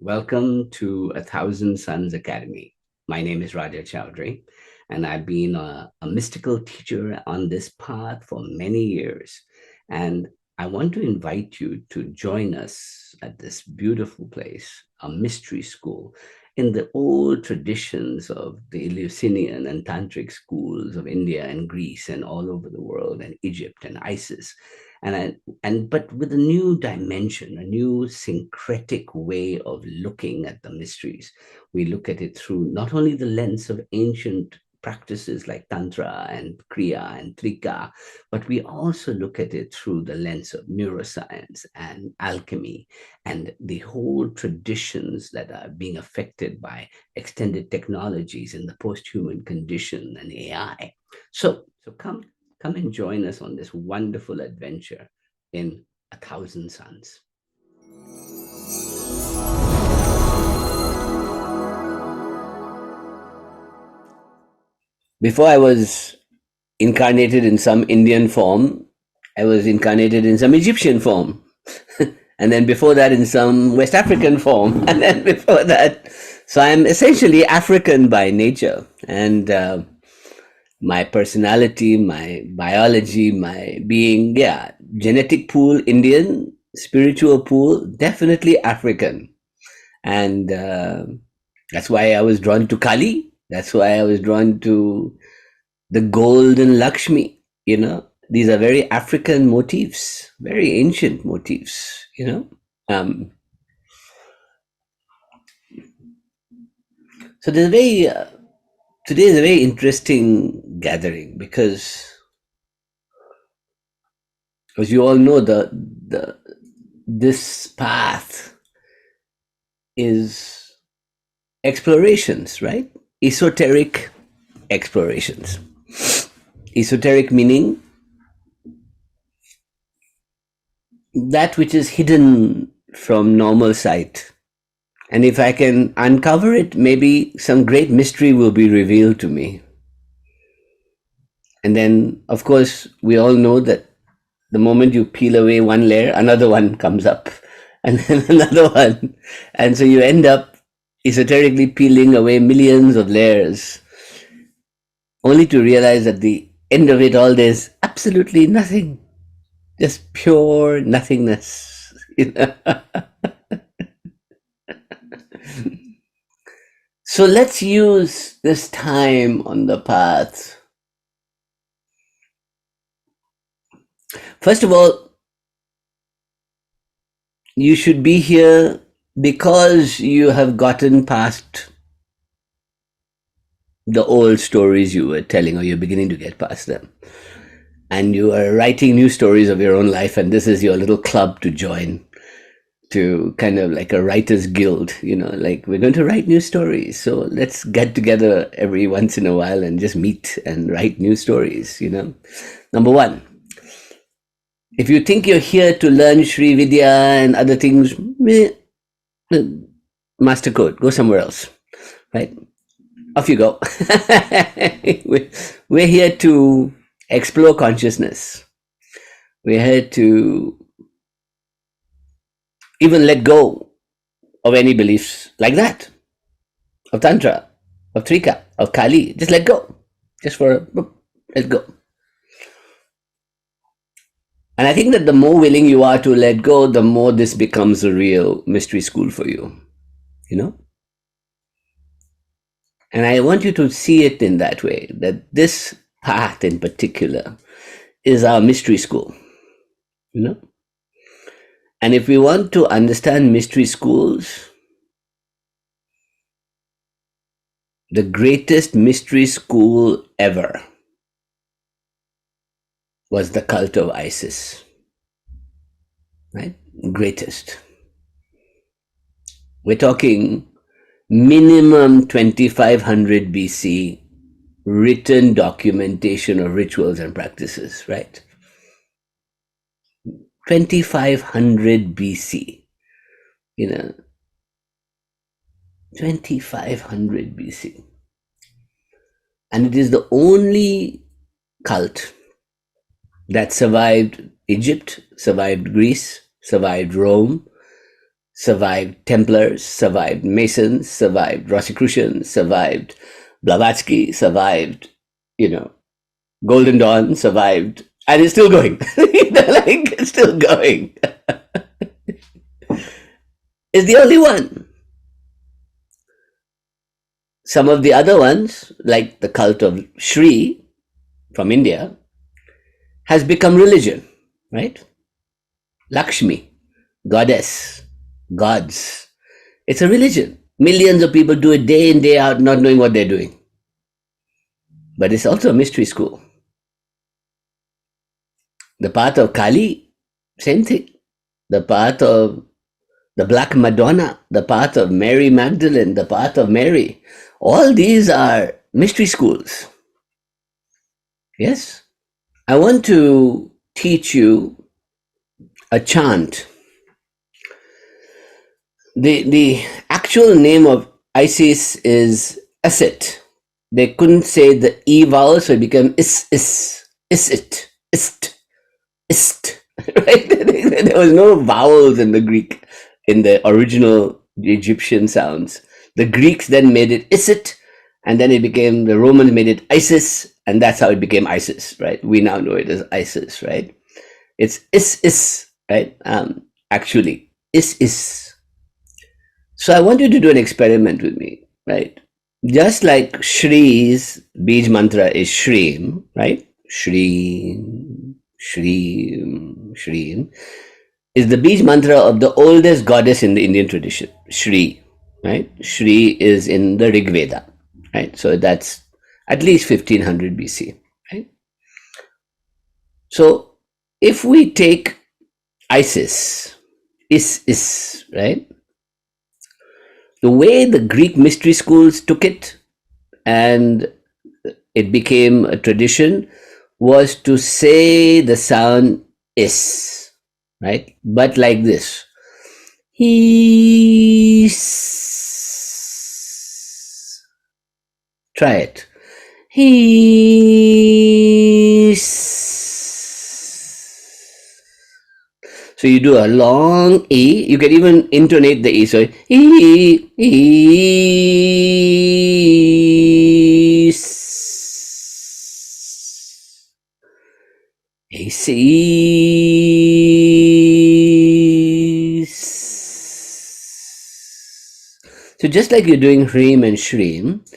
Welcome to A Thousand Suns Academy. My name is Raja Chowdhury, and I've been a mystical teacher on this path for many years. And I want to invite you to join us at this beautiful place, a mystery school, in the old traditions of the Eleusinian and Tantric schools of India and Greece and all over the world, and Egypt and Isis. But with a new dimension, a new syncretic way of looking at the mysteries. We look at it through not only the lens of ancient practices like Tantra and Kriya and Trika, but we also look at it through the lens of neuroscience and alchemy and the whole traditions that are being affected by extended technologies in the post-human condition and AI. So come and join us on this wonderful adventure in A Thousand Suns. Before I was incarnated in some Indian form, I was incarnated in some Egyptian form. And then before that in some West African form. And then before that, so I'm essentially African by nature. And my personality, my biology, my being, genetic pool Indian, spiritual pool definitely African. And that's why I was drawn to Kali. That's why I was drawn to the golden Lakshmi. These are very African motifs, very ancient motifs. So today is a very interesting gathering because, as you all know, this path is explorations, right? Esoteric explorations. Esoteric meaning that which is hidden from normal sight. And if I can uncover it, maybe some great mystery will be revealed to me. And then, of course, we all know that the moment you peel away one layer, another one comes up, and then another one. And so you end up esoterically peeling away millions of layers, only to realize at the end of it all, there's absolutely nothing, just pure nothingness. So let's use this time on the path. First of all, you should be here because you have gotten past the old stories you were telling, or you're beginning to get past them. And you are writing new stories of your own life, and this is your little club to join, to kind of like a writer's guild, like we're going to write new stories. So let's get together every once in a while and just meet and write new stories, Number one, if you think you're here to learn Sri Vidya and other things, master code, go somewhere else, right? Off you go. We're here to explore consciousness. We're here to even let go of any beliefs like that, of Tantra, of Trika, of Kali. Just let go. Just let go. And I think that the more willing you are to let go, the more this becomes a real mystery school for you, And I want you to see it in that way, that this path in particular is our mystery school, And if we want to understand mystery schools, the greatest mystery school ever was the cult of Isis, right? Greatest. We're talking minimum 2500 BC written documentation of rituals and practices, right? 2500 BC, 2500 BC. And it is the only cult that survived Egypt, survived Greece, survived Rome, survived Templars, survived Masons, survived Rosicrucians, survived Blavatsky, survived, Golden Dawn, survived, and it's still going. It's still going. It's the only one. Some of the other ones, like the cult of Shri from India, has become religion, right? Lakshmi, goddess, gods. It's a religion. Millions of people do it day in, day out, not knowing what they're doing. But it's also a mystery school. The path of Kali, same thing. The path of the Black Madonna, the path of Mary Magdalene, the path of Mary. All these are mystery schools. Yes? I want to teach you a chant. The actual name of Isis is Isit. They couldn't say the E vowel, so it became Isit, Ist, right? There was no vowels in the Greek, in the original Egyptian sounds. The Greeks then made it Isit, and then the Romans made it Isis, and that's how it became Isis, right? We now know it as Isis, right? It's is, right? Actually, is. So I want you to do an experiment with me, right? Just like Shri's Bij mantra is Shreem, right? Shreem, Shreem, Shreem is the Bij mantra of the oldest goddess in the Indian tradition, Shri, right? Shri is in the Rig Veda, right? So that's at least 1500 BC, right? So if we take Isis, is, right? The way the Greek mystery schools took it and it became a tradition was to say the sound is, right? But like this. Try it. So you do a long E. You can even intonate the E. So E. So just like you're doing Hreem and Shreem,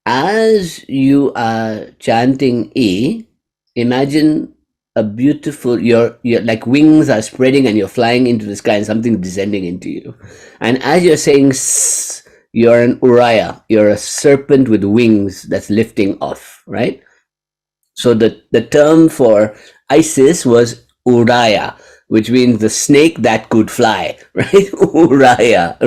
as you are chanting E, imagine a beautiful, your like wings are spreading and you're flying into the sky and something descending into you. And as you're saying S, you're an Uriah, you're a serpent with wings that's lifting off, right? So the term for Isis was Uriah, which means the snake that could fly, right? Uriah.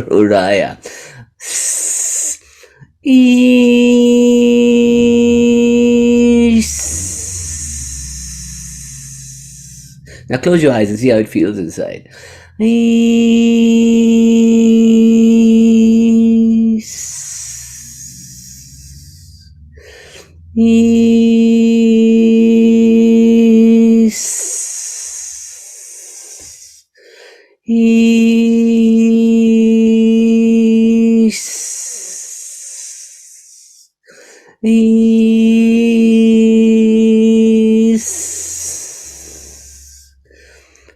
Now close your eyes and see how it feels inside.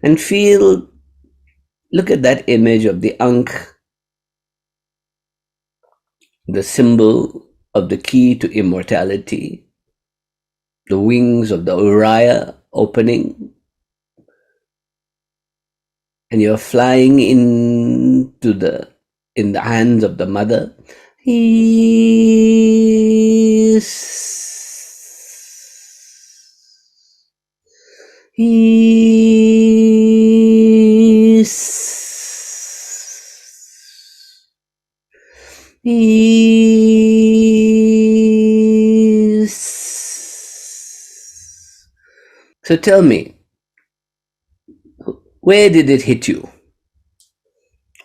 And feel, look at that image of the Ankh, the symbol of the key to immortality, the wings of the Uriah opening, and you're flying in the hands of the mother. So tell me, where did it hit you?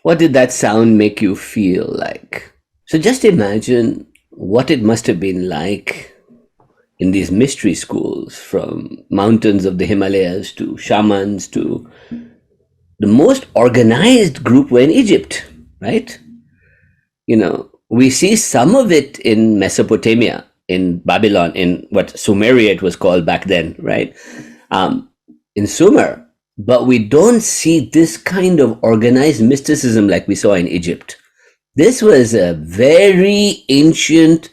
What did that sound make you feel like? So just imagine what it must have been like in these mystery schools, from mountains of the Himalayas to shamans to the most organized group were in Egypt, right? We see some of it in Mesopotamia, in Babylon, in what Sumeria it was called back then, right? In Sumer. But we don't see this kind of organized mysticism like we saw in Egypt. This was a very ancient.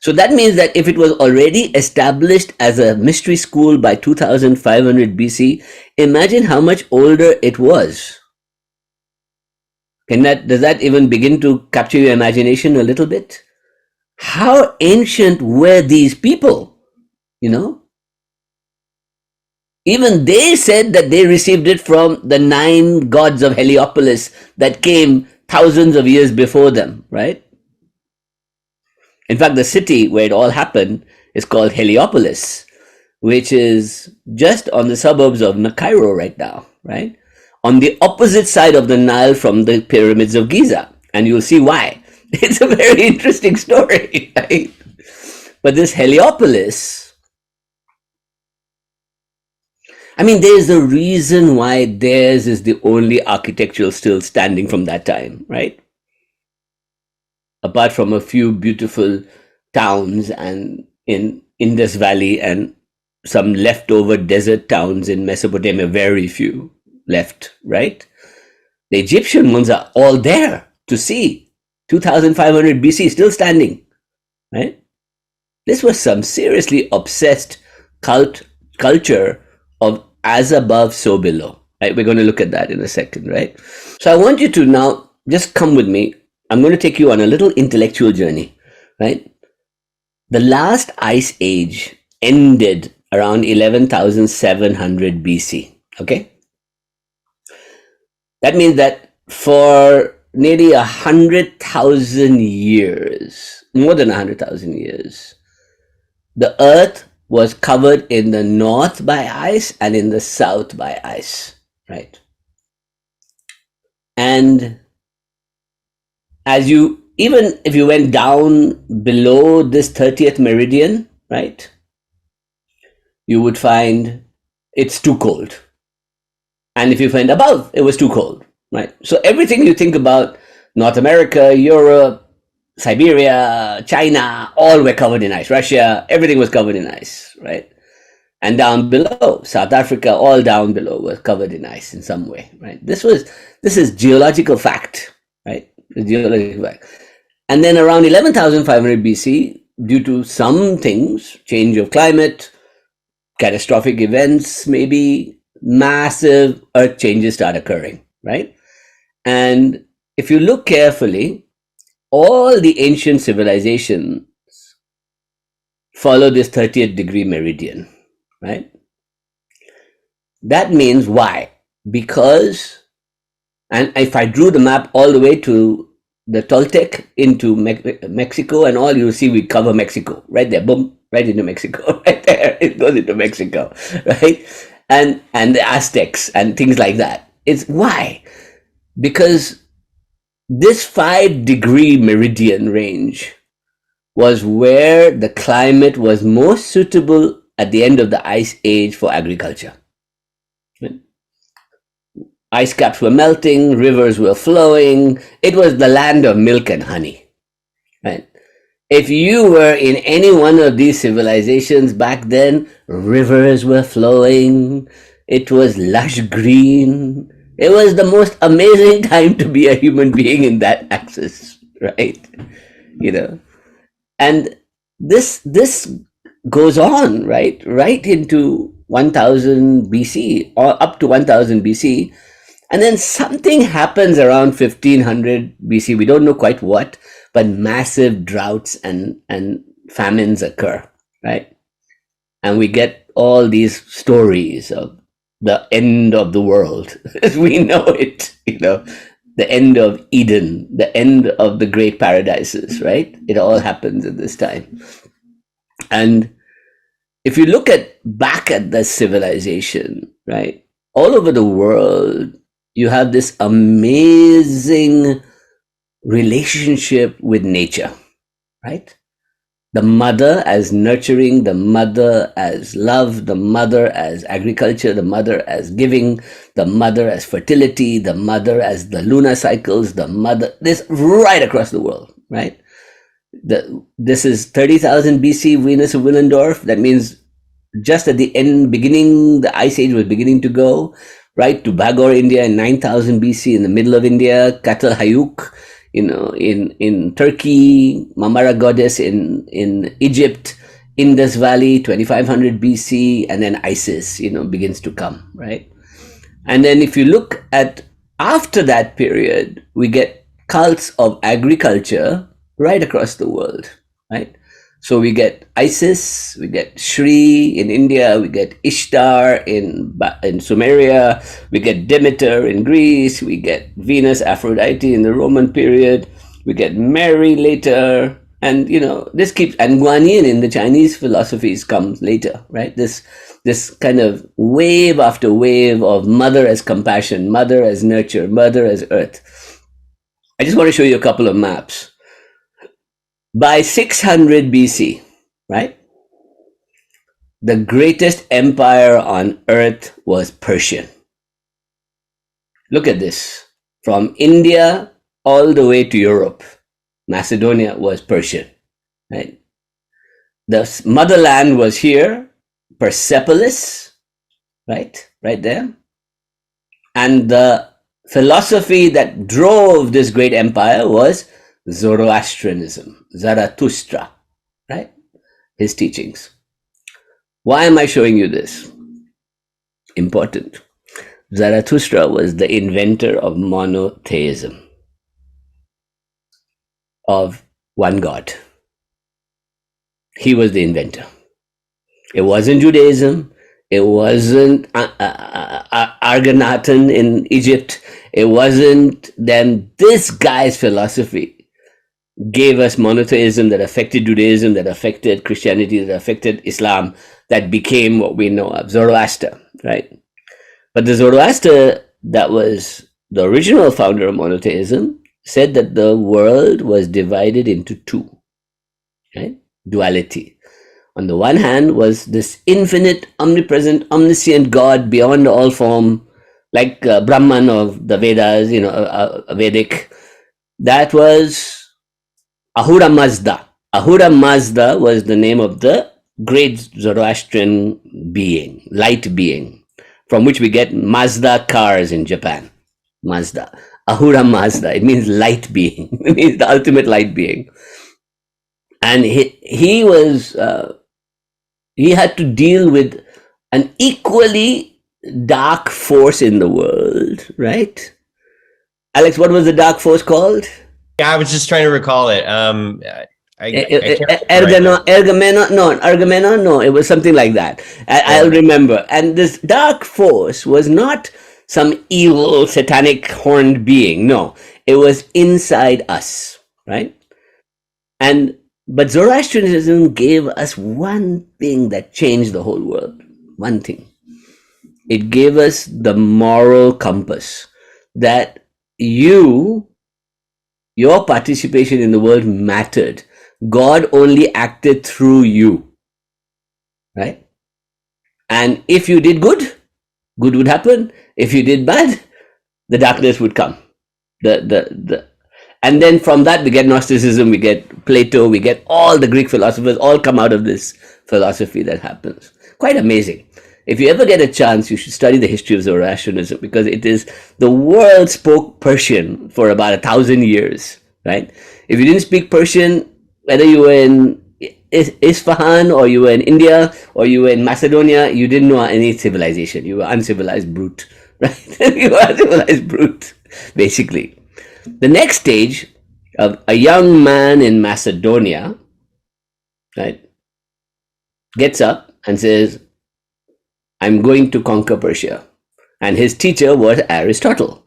So that means that if it was already established as a mystery school by 2500 BC, imagine how much older it was. Does that even begin to capture your imagination a little bit? How ancient were these people? Even they said that they received it from the 9 gods of Heliopolis that came thousands of years before them, right? In fact, the city where it all happened is called Heliopolis, which is just on the suburbs of Cairo right now, right? On the opposite side of the Nile from the pyramids of Giza. And you'll see why. It's a very interesting story, right? But this Heliopolis, there's a reason why theirs is the only architectural still standing from that time, right? Apart from a few beautiful towns and in Indus Valley and some leftover desert towns in Mesopotamia, very few left, right? The Egyptian ones are all there to see. 2500 BC, still standing, right? This was some seriously obsessed culture of as above, so below, right? We're going to look at that in a second, right? So I want you to now just come with me. I'm going to take you on a little intellectual journey, right? The last ice age ended around 11,700 BC, okay? That means that for nearly 100,000 years, more than 100,000 years, the earth was covered in the north by ice and in the south by ice, right? And even if you went down below this 30th meridian, right, you would find it's too cold. And if you went above, it was too cold, right? So everything you think about, North America, Europe, Siberia, China, all were covered in ice. Russia, everything was covered in ice, right? And down below, South Africa, all down below was covered in ice in some way, right? This is geological fact, right? The geological fact. And then around 11,500 BC, due to some things, change of climate, catastrophic events, maybe massive earth changes start occurring, right? And if you look carefully, all the ancient civilizations follow this 30th degree meridian, right? That means why? Because, and if I drew the map all the way to the Toltec into Mexico and all, you'll see we cover Mexico right there, boom, right into Mexico, right there, it goes into Mexico, right? And the Aztecs and things like that. It's why? Because this 5-degree meridian range was where the climate was most suitable at the end of the ice age for agriculture. Ice caps were melting, rivers were flowing. It was the land of milk and honey, right? If you were in any one of these civilizations back then, rivers were flowing. It was lush green. It was the most amazing time to be a human being in that axis, right? And this goes on, right into 1000 BC or up to 1000 BC. And then something happens around 1500 BC. We don't know quite what, but massive droughts and famines occur, right? And we get all these stories of the end of the world as we know it, the end of Eden, the end of the great paradises, right? It all happens at this time. And if you look back at the civilization, right, all over the world, you have this amazing relationship with nature, right? The mother as nurturing, the mother as love, the mother as agriculture, the mother as giving, the mother as fertility, the mother as the lunar cycles, the mother, this right across the world, right? This is 30,000 BC, Venus of Willendorf. That means just at the end, beginning, the Ice Age was beginning to go, right? To Bagor, India in 9,000 BC, in the middle of India, Katal Hayuk, in Turkey, Mamara goddess in Egypt, Indus Valley, 2500 BC, and then Isis, begins to come, right? And then if you look at after that period, we get cults of agriculture right across the world, right? So we get Isis, we get Shri in India, we get Ishtar in Sumeria, we get Demeter in Greece, we get Venus, Aphrodite in the Roman period, we get Mary later, and this keeps, and Guanyin in the Chinese philosophies comes later, right? This kind of wave after wave of mother as compassion, mother as nurture, mother as earth. I just want to show you a couple of maps. By 600 BC, right? The greatest empire on earth was Persian. Look at this. From India all the way to Europe, Macedonia was Persian, right? The motherland was here, Persepolis, right? Right there. And the philosophy that drove this great empire was Zoroastrianism, Zarathustra, right? His teachings. Why am I showing you this? Important. Zarathustra was the inventor of monotheism, of one God. He was the inventor. It wasn't Judaism. It wasn't Argonauten in Egypt. It wasn't them. This guy's philosophy gave us monotheism that affected Judaism, that affected Christianity, that affected Islam, that became what we know of, Zoroaster, right? But the Zoroaster that was the original founder of monotheism said that the world was divided into two, right? Duality. On the one hand was this infinite, omnipresent, omniscient God beyond all form, like Brahman of the Vedas, Vedic. That was Ahura Mazda. Ahura Mazda was the name of the great Zoroastrian being, light being, from which we get Mazda cars in Japan. Mazda. Ahura Mazda. It means light being. It means the ultimate light being. And he was, he had to deal with an equally dark force in the world, right? Alex, what was the dark force called? Yeah, I was just trying to recall it. Ergomenon, no, it was something like that. I'll remember. And this dark force was not some evil, satanic, horned being. No, it was inside us, right? But Zoroastrianism gave us one thing that changed the whole world. One thing. It gave us the moral compass that your participation in the world mattered. God only acted through you, right? And if you did good, good would happen. If you did bad, the darkness would come. And then from that we get Gnosticism, we get Plato, we get all the Greek philosophers, all come out of this philosophy that happens. Quite amazing. If you ever get a chance, you should study the history of Zoroastrianism, because it is, the world spoke Persian for about 1,000 years, right? If you didn't speak Persian, whether you were in Isfahan or you were in India or you were in Macedonia, you didn't know any civilization. You were uncivilized brute, right? You were uncivilized brute, basically. The next stage of a young man in Macedonia, right, gets up and says, I'm going to conquer Persia. And his teacher was Aristotle.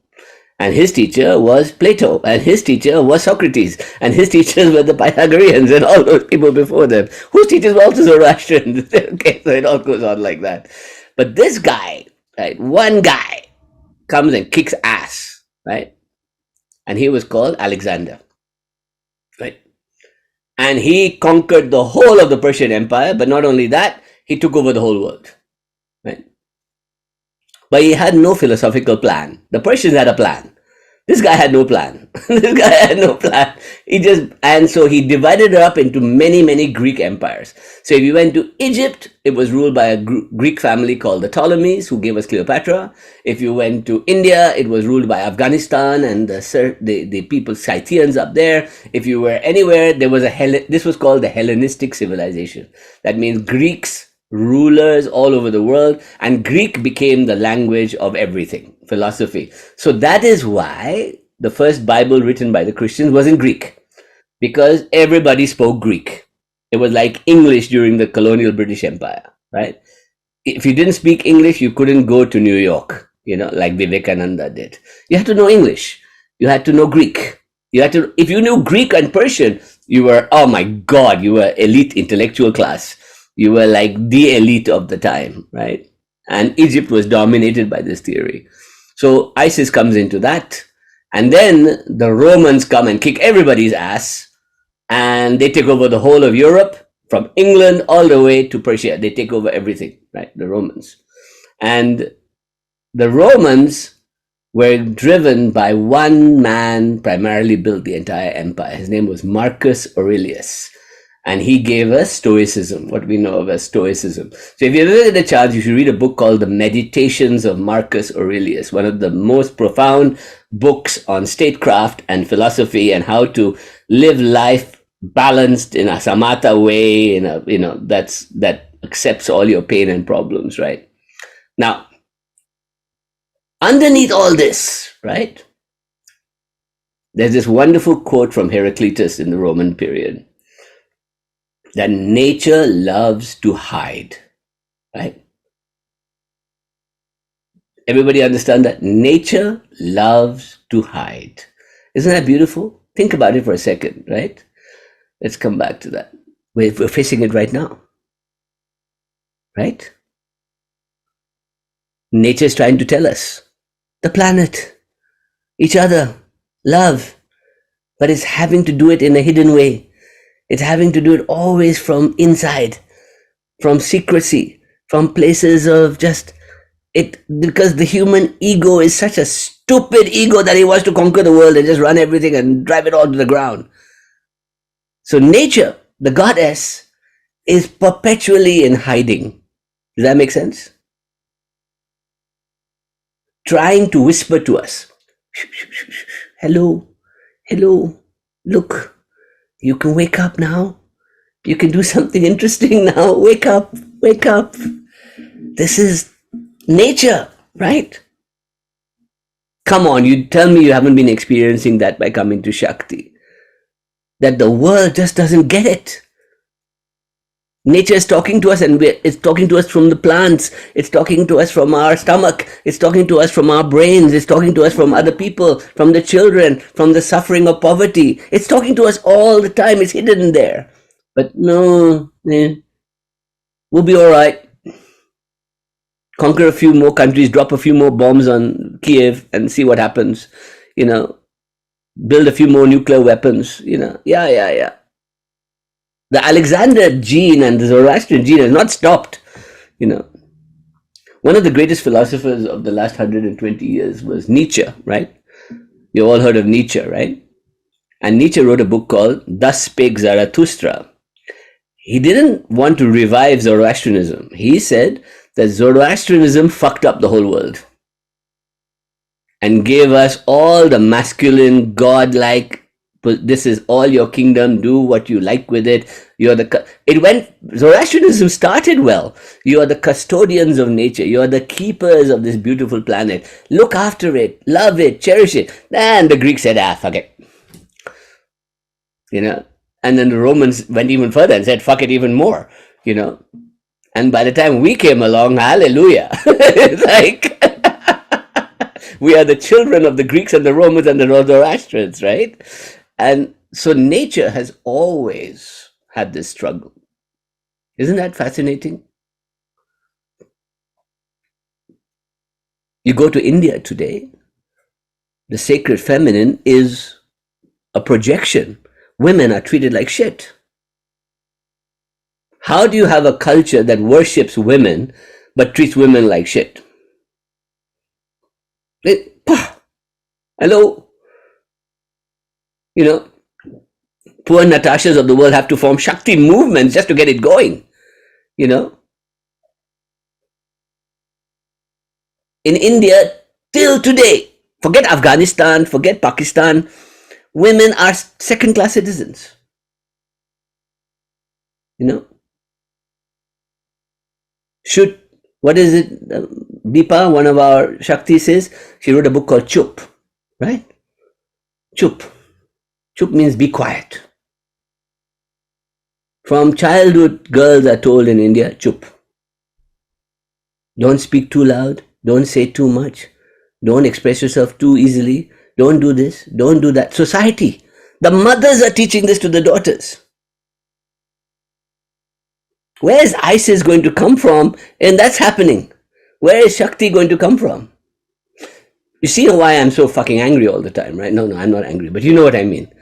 And his teacher was Plato. And his teacher was Socrates. And his teachers were the Pythagoreans and all those people before them, whose teachers were also Zoroastrians. Okay, so it all goes on like that. But this guy, right, one guy comes and kicks ass, right? And he was called Alexander, right? And he conquered the whole of the Persian Empire, but not only that, he took over the whole world. Right? But he had no philosophical plan. The Persians had a plan. This guy had no plan. This guy had no plan. And so he divided it up into many, many Greek empires. So if you went to Egypt, it was ruled by a Greek family called the Ptolemies, who gave us Cleopatra. If you went to India, it was ruled by Afghanistan and the people, Scythians up there. If you were anywhere, there was this was called the Hellenistic civilization. That means Greeks, rulers all over the world, and Greek became the language of everything, philosophy. So that is why the first Bible written by the Christians was in Greek, because everybody spoke Greek. It was like English during the colonial British Empire, right? If you didn't speak English, you couldn't go to New York, like Vivekananda did. You had to know English. You had to know Greek. If you knew Greek and Persian, you were, oh my God, you were elite intellectual class. You were like the elite of the time, right? And Egypt was dominated by this theory. So Isis comes into that. And then the Romans come and kick everybody's ass. And they take over the whole of Europe, from England all the way to Persia. They take over everything, right? The Romans. And the Romans were driven by one man, primarily built the entire empire. His name was Marcus Aurelius. And he gave us Stoicism, what we know of as Stoicism. So if you look at the charts, you should read a book called The Meditations of Marcus Aurelius, one of the most profound books on statecraft and philosophy and how to live life balanced in a samatha way, that accepts all your pain and problems, right? Now, underneath all this, right, there's this wonderful quote from Heraclitus in the Roman period, that nature loves to hide, right? Everybody understand that? Nature loves to hide. Isn't that beautiful? Think about it for a second, right? Let's come back to that. We're facing it right now, right? Nature is trying to tell us, the planet, each other, love, but it's having to do it in a hidden way. It's having to do it always from inside, from secrecy, from places of just it, because the human ego is such a stupid ego that he wants to conquer the world and just run everything and drive it all to the ground. So nature, the goddess, is perpetually in hiding. Does that make sense? Trying to whisper to us, hello, hello, look. You can wake up now. You can do something interesting now. Wake up, wake up. This is nature, right? Come on, you tell me you haven't been experiencing that by coming to Shakti. That the world just doesn't get it. Nature is talking to us, and it's talking to us from the plants. It's talking to us from our stomach. It's talking to us from our brains. It's talking to us from other people, from the children, from the suffering of poverty. It's talking to us all the time. It's hidden in there. But no, we'll be all right. Conquer a few more countries, drop a few more bombs on Kiev and see what happens. Build a few more nuclear weapons. Yeah. The Alexander gene and the Zoroastrian gene has not stopped. One of the greatest philosophers of the last 120 years was Nietzsche, right? You all heard of Nietzsche, right? And Nietzsche wrote a book called Thus Spake Zarathustra. He didn't want to revive Zoroastrianism. He said that Zoroastrianism fucked up the whole world and gave us all the masculine, godlike, this is all your kingdom, do what you like with it. Zoroastrianism started well. You are the custodians of nature. You are the keepers of this beautiful planet. Look after it, love it, cherish it. And the Greeks said, fuck it. And then the Romans went even further and said, fuck it even more, And by the time we came along, hallelujah. It's like, we are the children of the Greeks and the Romans and the Zoroastrians, right? And so nature has always had this struggle. Isn't that fascinating? You go to India today, the sacred feminine is a projection. Women are treated like shit. How do you have a culture that worships women but treats women like shit? Hello? You know, poor Natashas of the world have to form Shakti movements just to get it going. You know, in India, till today, forget Afghanistan, forget Pakistan, women are second-class citizens. You know, what is it? Deepa, one of our Shakti says, she wrote a book called Chup, right? Chup. Chup means be quiet. From childhood, girls are told in India, chup. Don't speak too loud. Don't say too much. Don't express yourself too easily. Don't do this. Don't do that. Society. The mothers are teaching this to the daughters. Where is Isis going to come from? And that's happening. Where is Shakti going to come from? You see why I'm so fucking angry all the time, right? No, I'm not angry, but you know what I mean.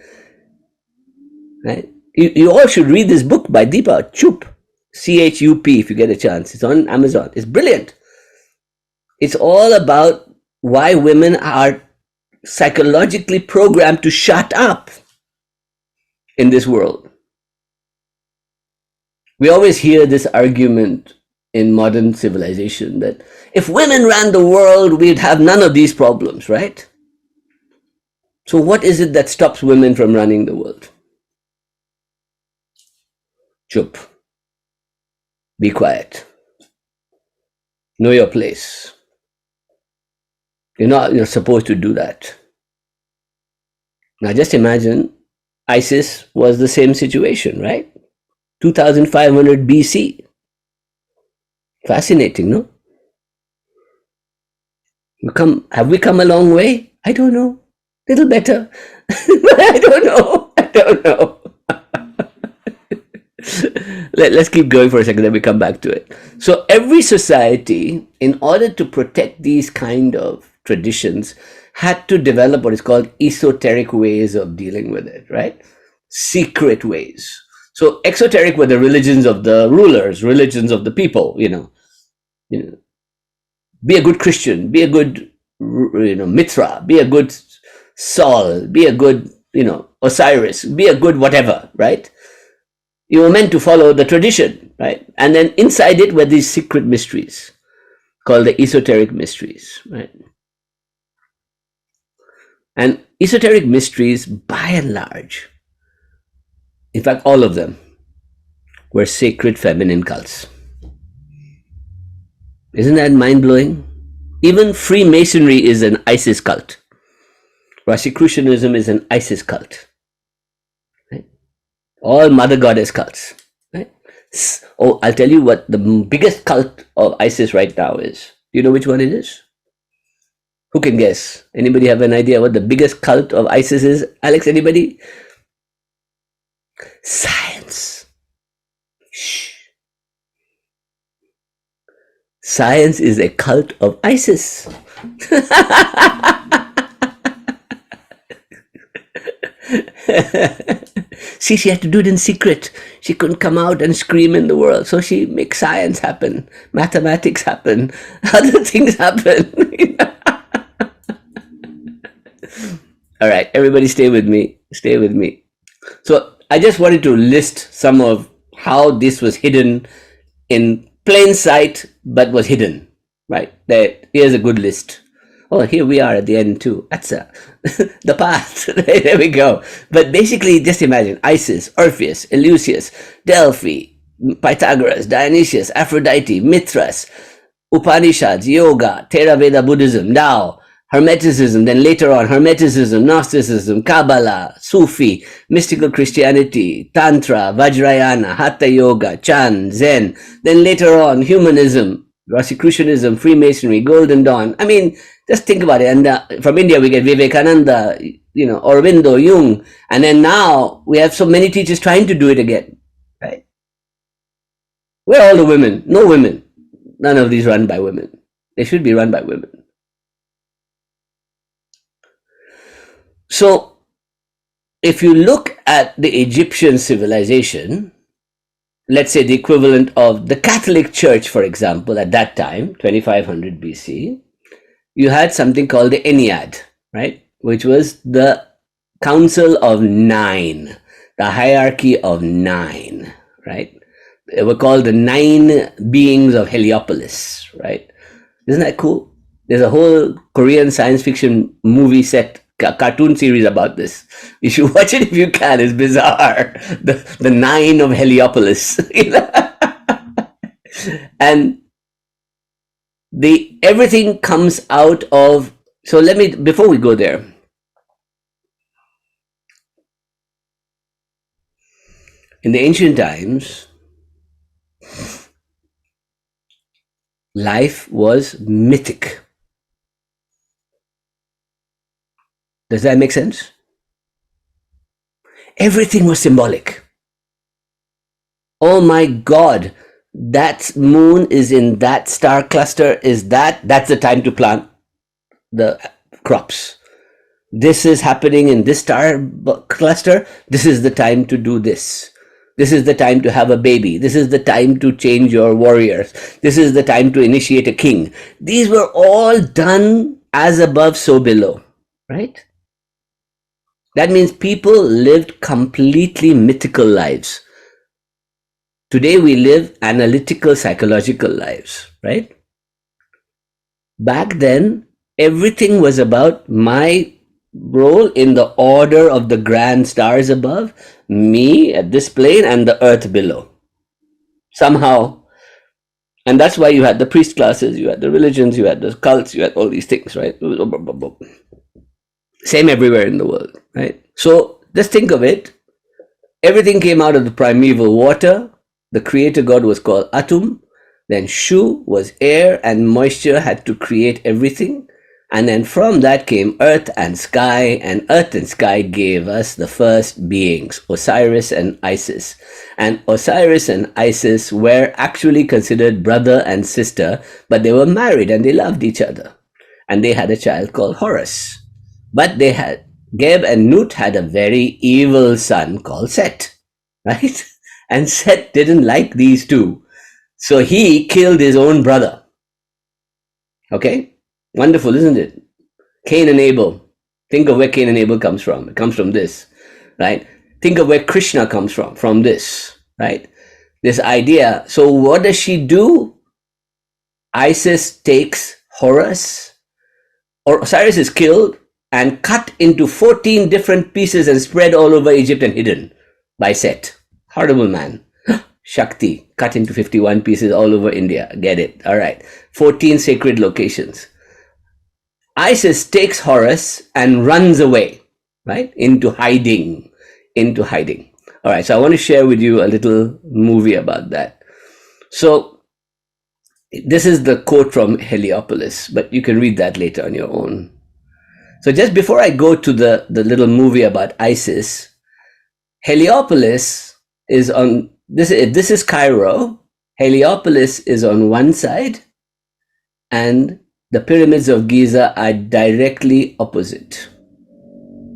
Right? You all should read this book by Deepa, Chup, C-H-U-P, if you get a chance. It's on Amazon. It's brilliant. It's all about why women are psychologically programmed to shut up in this world. We always hear this argument in modern civilization that if women ran the world, we'd have none of these problems, right? So what is it that stops women from running the world? Chup. Be quiet. Know your place. You're supposed to do that. Now just imagine Isis was the same situation, right? 2500 BC. Fascinating, no? Have we come a long way? I don't know. Little better. I don't know. Let's keep going for a second, then we come back to it. So every society, in order to protect these kind of traditions, had to develop what is called esoteric ways of dealing with it, right? Secret ways. So exoteric were the religions of the rulers, religions of the people, you know. Be a good Christian, be a good, Mithra, be a good Saul, be a good, Osiris, be a good whatever, right? You were meant to follow the tradition, right? And then inside it were these secret mysteries called the esoteric mysteries, right? And esoteric mysteries, by and large, in fact, all of them, were sacred feminine cults. Isn't that mind-blowing? Even Freemasonry is an Isis cult. Rosicrucianism is an Isis cult. Right? All mother goddess cults. Right? Oh, I'll tell you what the biggest cult of Isis right now is. Do you know which one it is? Who can guess? Anybody have an idea what the biggest cult of Isis is? Alex, anybody? Science. Shh. Science is a cult of Isis. See, she had to do it in secret. She couldn't come out and scream in the world. So she makes science happen, mathematics happen, other things happen. All right, everybody stay with me. Stay with me. So I just wanted to list some of how this was hidden in plain sight, but was hidden, right? Here's a good list. Oh, here we are at the end too. That's the path. There we go. But basically, just imagine Isis, Orpheus, Eleusis, Delphi, Pythagoras, Dionysius, Aphrodite, Mithras, Upanishads, Yoga, Theraveda Buddhism, Tao, Hermeticism, then later on Hermeticism, Gnosticism, Kabbalah, Sufi, mystical Christianity, Tantra, Vajrayana, Hatha Yoga, chant, Zen, then later on humanism, Rosicrucianism, Freemasonry, Golden Dawn. I mean, just think about it. And from India we get Vivekananda, Aurobindo, Jung, and then now we have so many teachers trying to do it again, right? Where are all the women? No women. None of these run by women. They should be run by women. So, if you look at the Egyptian civilization, let's say the equivalent of the Catholic Church, for example, at that time, 2500 BC, you had something called the Ennead, right? Which was the Council of Nine, the hierarchy of nine, right? They were called the nine beings of Heliopolis, right? Isn't that cool? There's a whole Korean science fiction movie set, cartoon series about this. You should watch it if you can. It's bizarre. The nine of Heliopolis. And everything comes out of, so let me, before we go there, in the ancient times, life was mythic. Does that make sense? Everything was symbolic. Oh my God, that moon is in that star cluster, that's the time to plant the crops. This is happening in this star cluster, this is the time to do this. This is the time to have a baby. This is the time to change your warriors. This is the time to initiate a king. These were all done as above, so below, right? That means people lived completely mythical lives. Today we live analytical, psychological lives, right? Back then, everything was about my role in the order of the grand stars above, me at this plane, and the earth below. Somehow. And that's why you had the priest classes, you had the religions, you had the cults, you had all these things, right? Same everywhere in the world, right? So just think of it. Everything came out of the primeval water. The creator god was called Atum. Then Shu was air, and moisture had to create everything. And then from that came earth and sky, and earth and sky gave us the first beings, Osiris and Isis. And Osiris and Isis were actually considered brother and sister, but they were married and they loved each other. And they had a child called Horus. But they had, Geb and Nut had a very evil son called Set, right? And Set didn't like these two. So he killed his own brother. Okay? Wonderful, isn't it? Cain and Abel. Think of where Cain and Abel comes from. It comes from this, right? Think of where Krishna comes from this, right? This idea. So what does she do? Isis takes Horus, or Osiris is killed and cut into 14 different pieces and spread all over Egypt and hidden by Set. Horrible man. Shakti, cut into 51 pieces all over India. Get it? All right. 14 sacred locations. Isis takes Horus and runs away, right? Into hiding. All right. So I want to share with you a little movie about that. So this is the quote from Heliopolis, but you can read that later on your own. So just before I go to the little movie about Isis, Heliopolis is on, this is Cairo. Heliopolis is on one side, and the pyramids of Giza are directly opposite,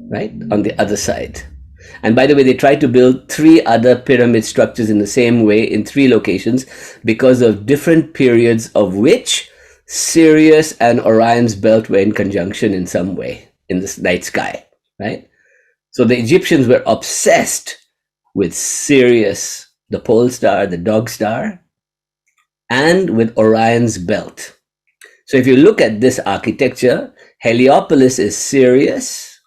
right? On the other side. And by the way, they tried to build 3 other pyramid structures in the same way in 3 locations because of different periods of which Sirius and Orion's belt were in conjunction in some way in the night sky, right? So the Egyptians were obsessed with Sirius, the pole star, the dog star, and with Orion's belt. So if you look at this architecture, Heliopolis is Sirius,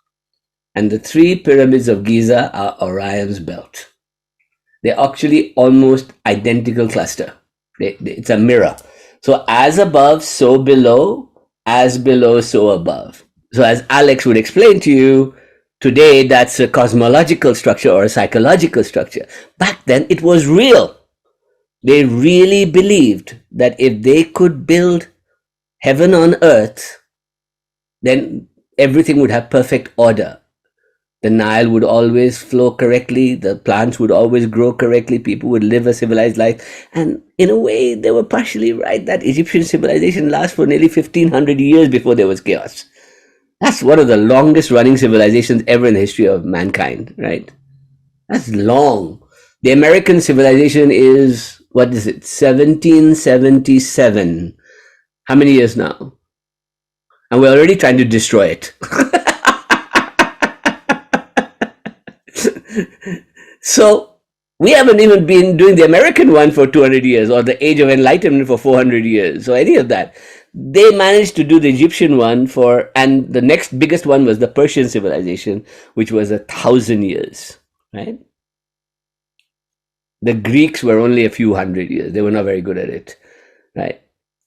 and the 3 pyramids of Giza are Orion's belt. They're actually almost identical cluster. It's a mirror. So as above, so below, as below, so above. So as Alex would explain to you, today that's a cosmological structure or a psychological structure. Back then it was real. They really believed that if they could build heaven on earth, then everything would have perfect order. The Nile would always flow correctly. The plants would always grow correctly. People would live a civilized life. And in a way, they were partially right that Egyptian civilization lasts for nearly 1500 years before there was chaos. That's one of the longest running civilizations ever in the history of mankind, right? That's long. The American civilization is, what is it, 1777. How many years now? And we're already trying to destroy it. So we haven't even been doing the American one for 200 years or the Age of Enlightenment for 400 years or any of that. They managed to do the Egyptian one and the next biggest one was the Persian civilization, which was 1,000 years, right? The Greeks were only a few hundred years. They were not very good at it, right?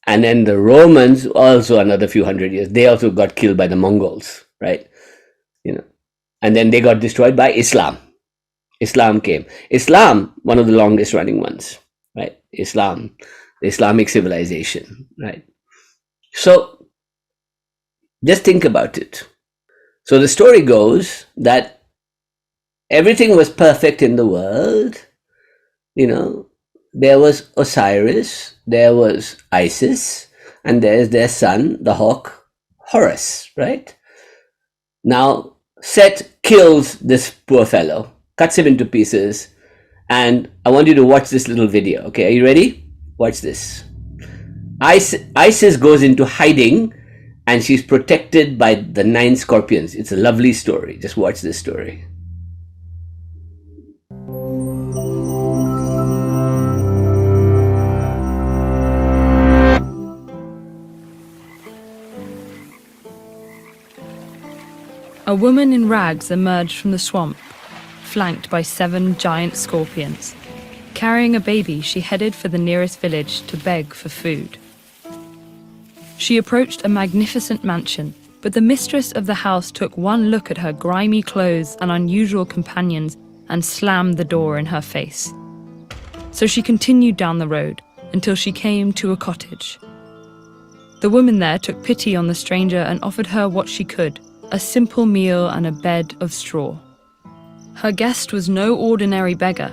And then the Romans, also another few hundred years. They also got killed by the Mongols, right? And then they got destroyed by Islam. Islam came. Islam, one of the longest running ones, right? Islam, the Islamic civilization, right? So just think about it. So the story goes that everything was perfect in the world. There was Osiris, there was Isis, and there's their son, the hawk, Horus, right? Now, Set kills this poor fellow, cuts him into pieces, and I want you to watch this little video, okay? Are you ready? Watch this. Isis goes into hiding, and she's protected by the 9 scorpions. It's a lovely story. Just watch this story. A woman in rags emerged from the swamp, flanked by 7 giant scorpions. Carrying a baby, she headed for the nearest village to beg for food. She approached a magnificent mansion, but the mistress of the house took one look at her grimy clothes and unusual companions and slammed the door in her face. So she continued down the road until she came to a cottage. The woman there took pity on the stranger and offered her what she could, a simple meal and a bed of straw. Her guest was no ordinary beggar.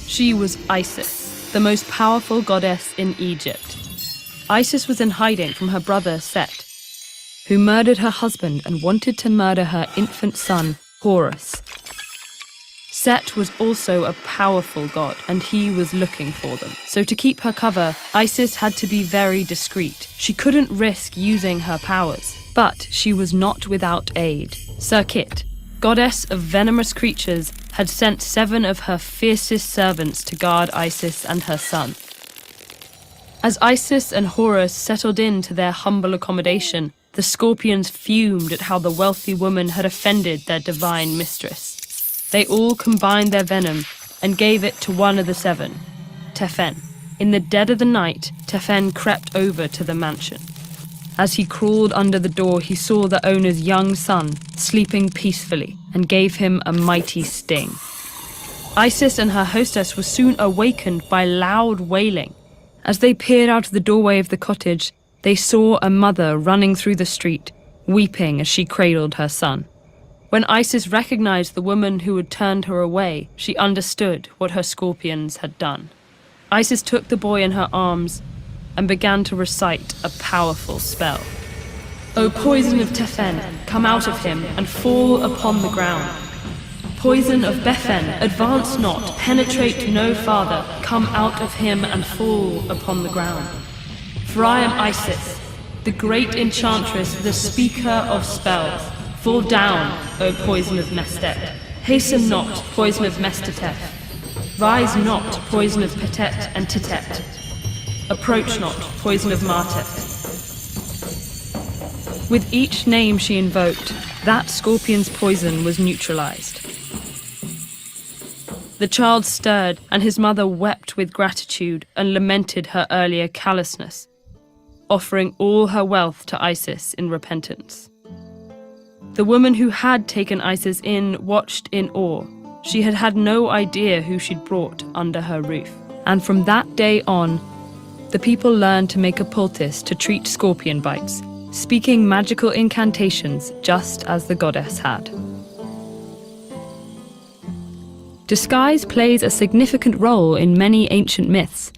She was Isis, the most powerful goddess in Egypt. Isis was in hiding from her brother Set, who murdered her husband and wanted to murder her infant son, Horus. Set was also a powerful god, and he was looking for them. So to keep her cover, Isis had to be very discreet. She couldn't risk using her powers. But she was not without aid. Serket, goddess of venomous creatures, had sent 7 of her fiercest servants to guard Isis and her son. As Isis and Horus settled into their humble accommodation, the scorpions fumed at how the wealthy woman had offended their divine mistress. They all combined their venom and gave it to one of the 7, Tefen. In the dead of the night, Tefen crept over to the mansion. As he crawled under the door, he saw the owner's young son sleeping peacefully and gave him a mighty sting. Isis and her hostess were soon awakened by loud wailing. As they peered out of the doorway of the cottage, they saw a mother running through the street, weeping as she cradled her son. When Isis recognized the woman who had turned her away, she understood what her scorpions had done. Isis took the boy in her arms and began to recite a powerful spell. O poison of Tefen, come out of him and fall upon the ground. Poison of Befen, advance not, penetrate no farther, come out of him and fall upon the ground. For I am Isis, the great enchantress, the speaker of spells. Fall down, O poison of Mestet. Hasten not, poison of Mestetef. Rise not, poison of Petet and Titet. Approach not, poison of Martet. With each name she invoked, that scorpion's poison was neutralized. The child stirred, and his mother wept with gratitude and lamented her earlier callousness, offering all her wealth to Isis in repentance. The woman who had taken Isis in watched in awe. She had had no idea who she'd brought under her roof. And from that day on, the people learned to make a poultice to treat scorpion bites, speaking magical incantations just as the goddess had. Disguise plays a significant role in many ancient myths.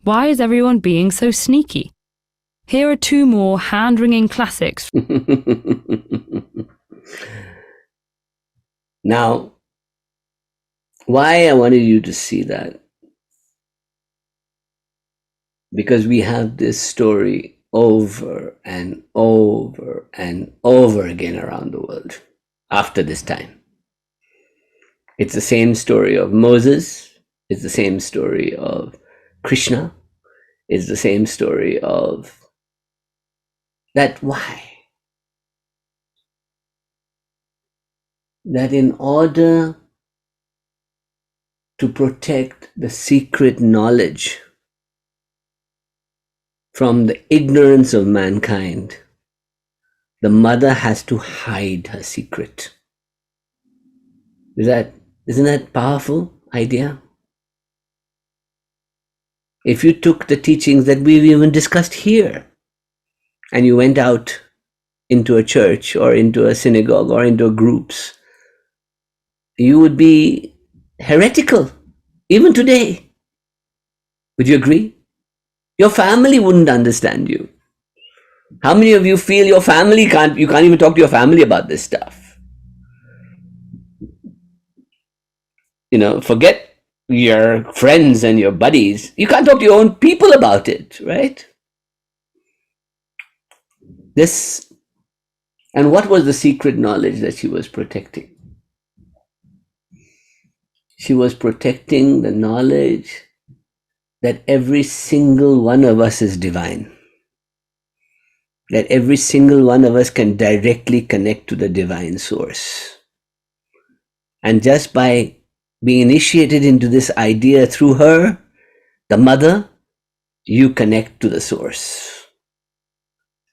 Why is everyone being so sneaky? Here are 2 more hand-wringing classics. Now, Why I wanted you to see that? Because we have this story over and over and over again around the world after this time. It's the same story of Moses. It's the same story of Krishna. It's the same story of that. Why? That in order to protect the secret knowledge from the ignorance of mankind, the mother has to hide her secret. Isn't that powerful idea? If you took the teachings that we've even discussed here and you went out into a church or into a synagogue or into groups, you would be heretical even today. Would you agree? Your family wouldn't understand you. How many of you feel your family you can't even talk to your family about this stuff? Forget your friends and your buddies. You can't talk to your own people about it, right? And what was the secret knowledge that she was protecting? She was protecting the knowledge that every single one of us is divine. That every single one of us can directly connect to the divine source. And just by being initiated into this idea through her, the mother, you connect to the source.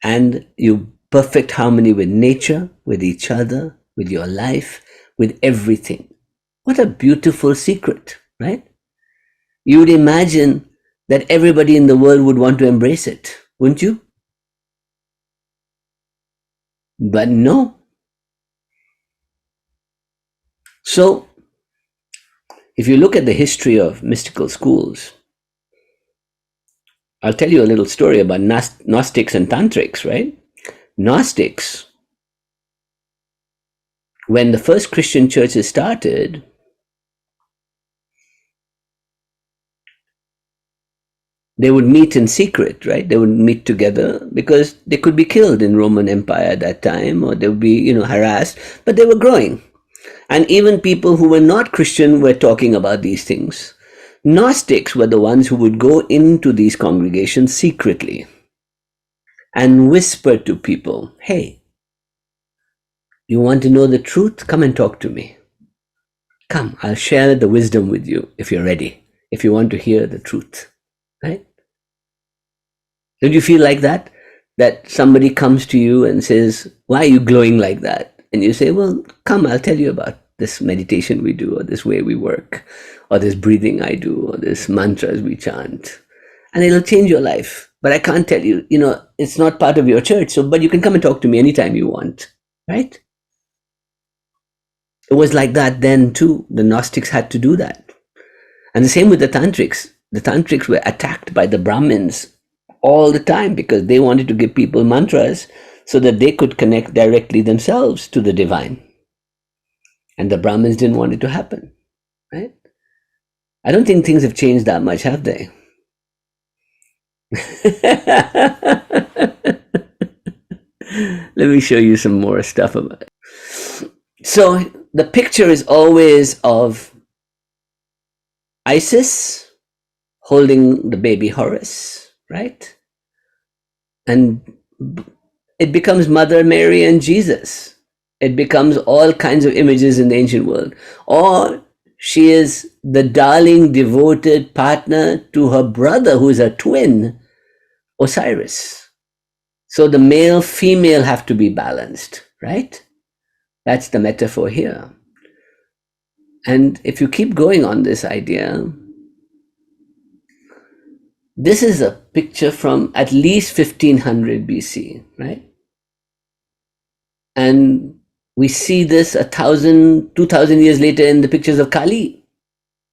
And you perfect harmony with nature, with each other, with your life, with everything. What a beautiful secret, right? You would imagine that everybody in the world would want to embrace it, wouldn't you? But no. So, if you look at the history of mystical schools, I'll tell you a little story about Gnostics and Tantrics, right? Gnostics, when the first Christian churches started, they would meet in secret, right? They would meet together because they could be killed in Roman Empire at that time, or they would be, harassed, but they were growing. And even people who were not Christian were talking about these things. Gnostics were the ones who would go into these congregations secretly and whisper to people, hey, you want to know the truth? Come and talk to me. Come, I'll share the wisdom with you if you're ready, if you want to hear the truth, right? Don't you feel like that? That somebody comes to you and says, why are you glowing like that? And you say, well, come, I'll tell you about this meditation we do, or this way we work, or this breathing I do, or this mantras we chant. And it'll change your life. But I can't tell you, it's not part of your church. But you can come and talk to me anytime you want, right? It was like that then too. The Gnostics had to do that. And the same with the Tantrics. The Tantrics were attacked by the Brahmins all the time because they wanted to give people mantras so that they could connect directly themselves to the divine. And the Brahmins didn't want it to happen, right? I don't think things have changed that much, have they? Let me show you some more stuff about it. So the picture is always of Isis holding the baby Horus, right? And it becomes Mother Mary and Jesus. It becomes all kinds of images in the ancient world. Or she is the darling, devoted partner to her brother, who is a twin, Osiris. So the male, female have to be balanced, right? That's the metaphor here. And if you keep going on this idea, this is a picture from at least 1500 BC, right? And we see this 1,000, 2,000 years later in the pictures of Kali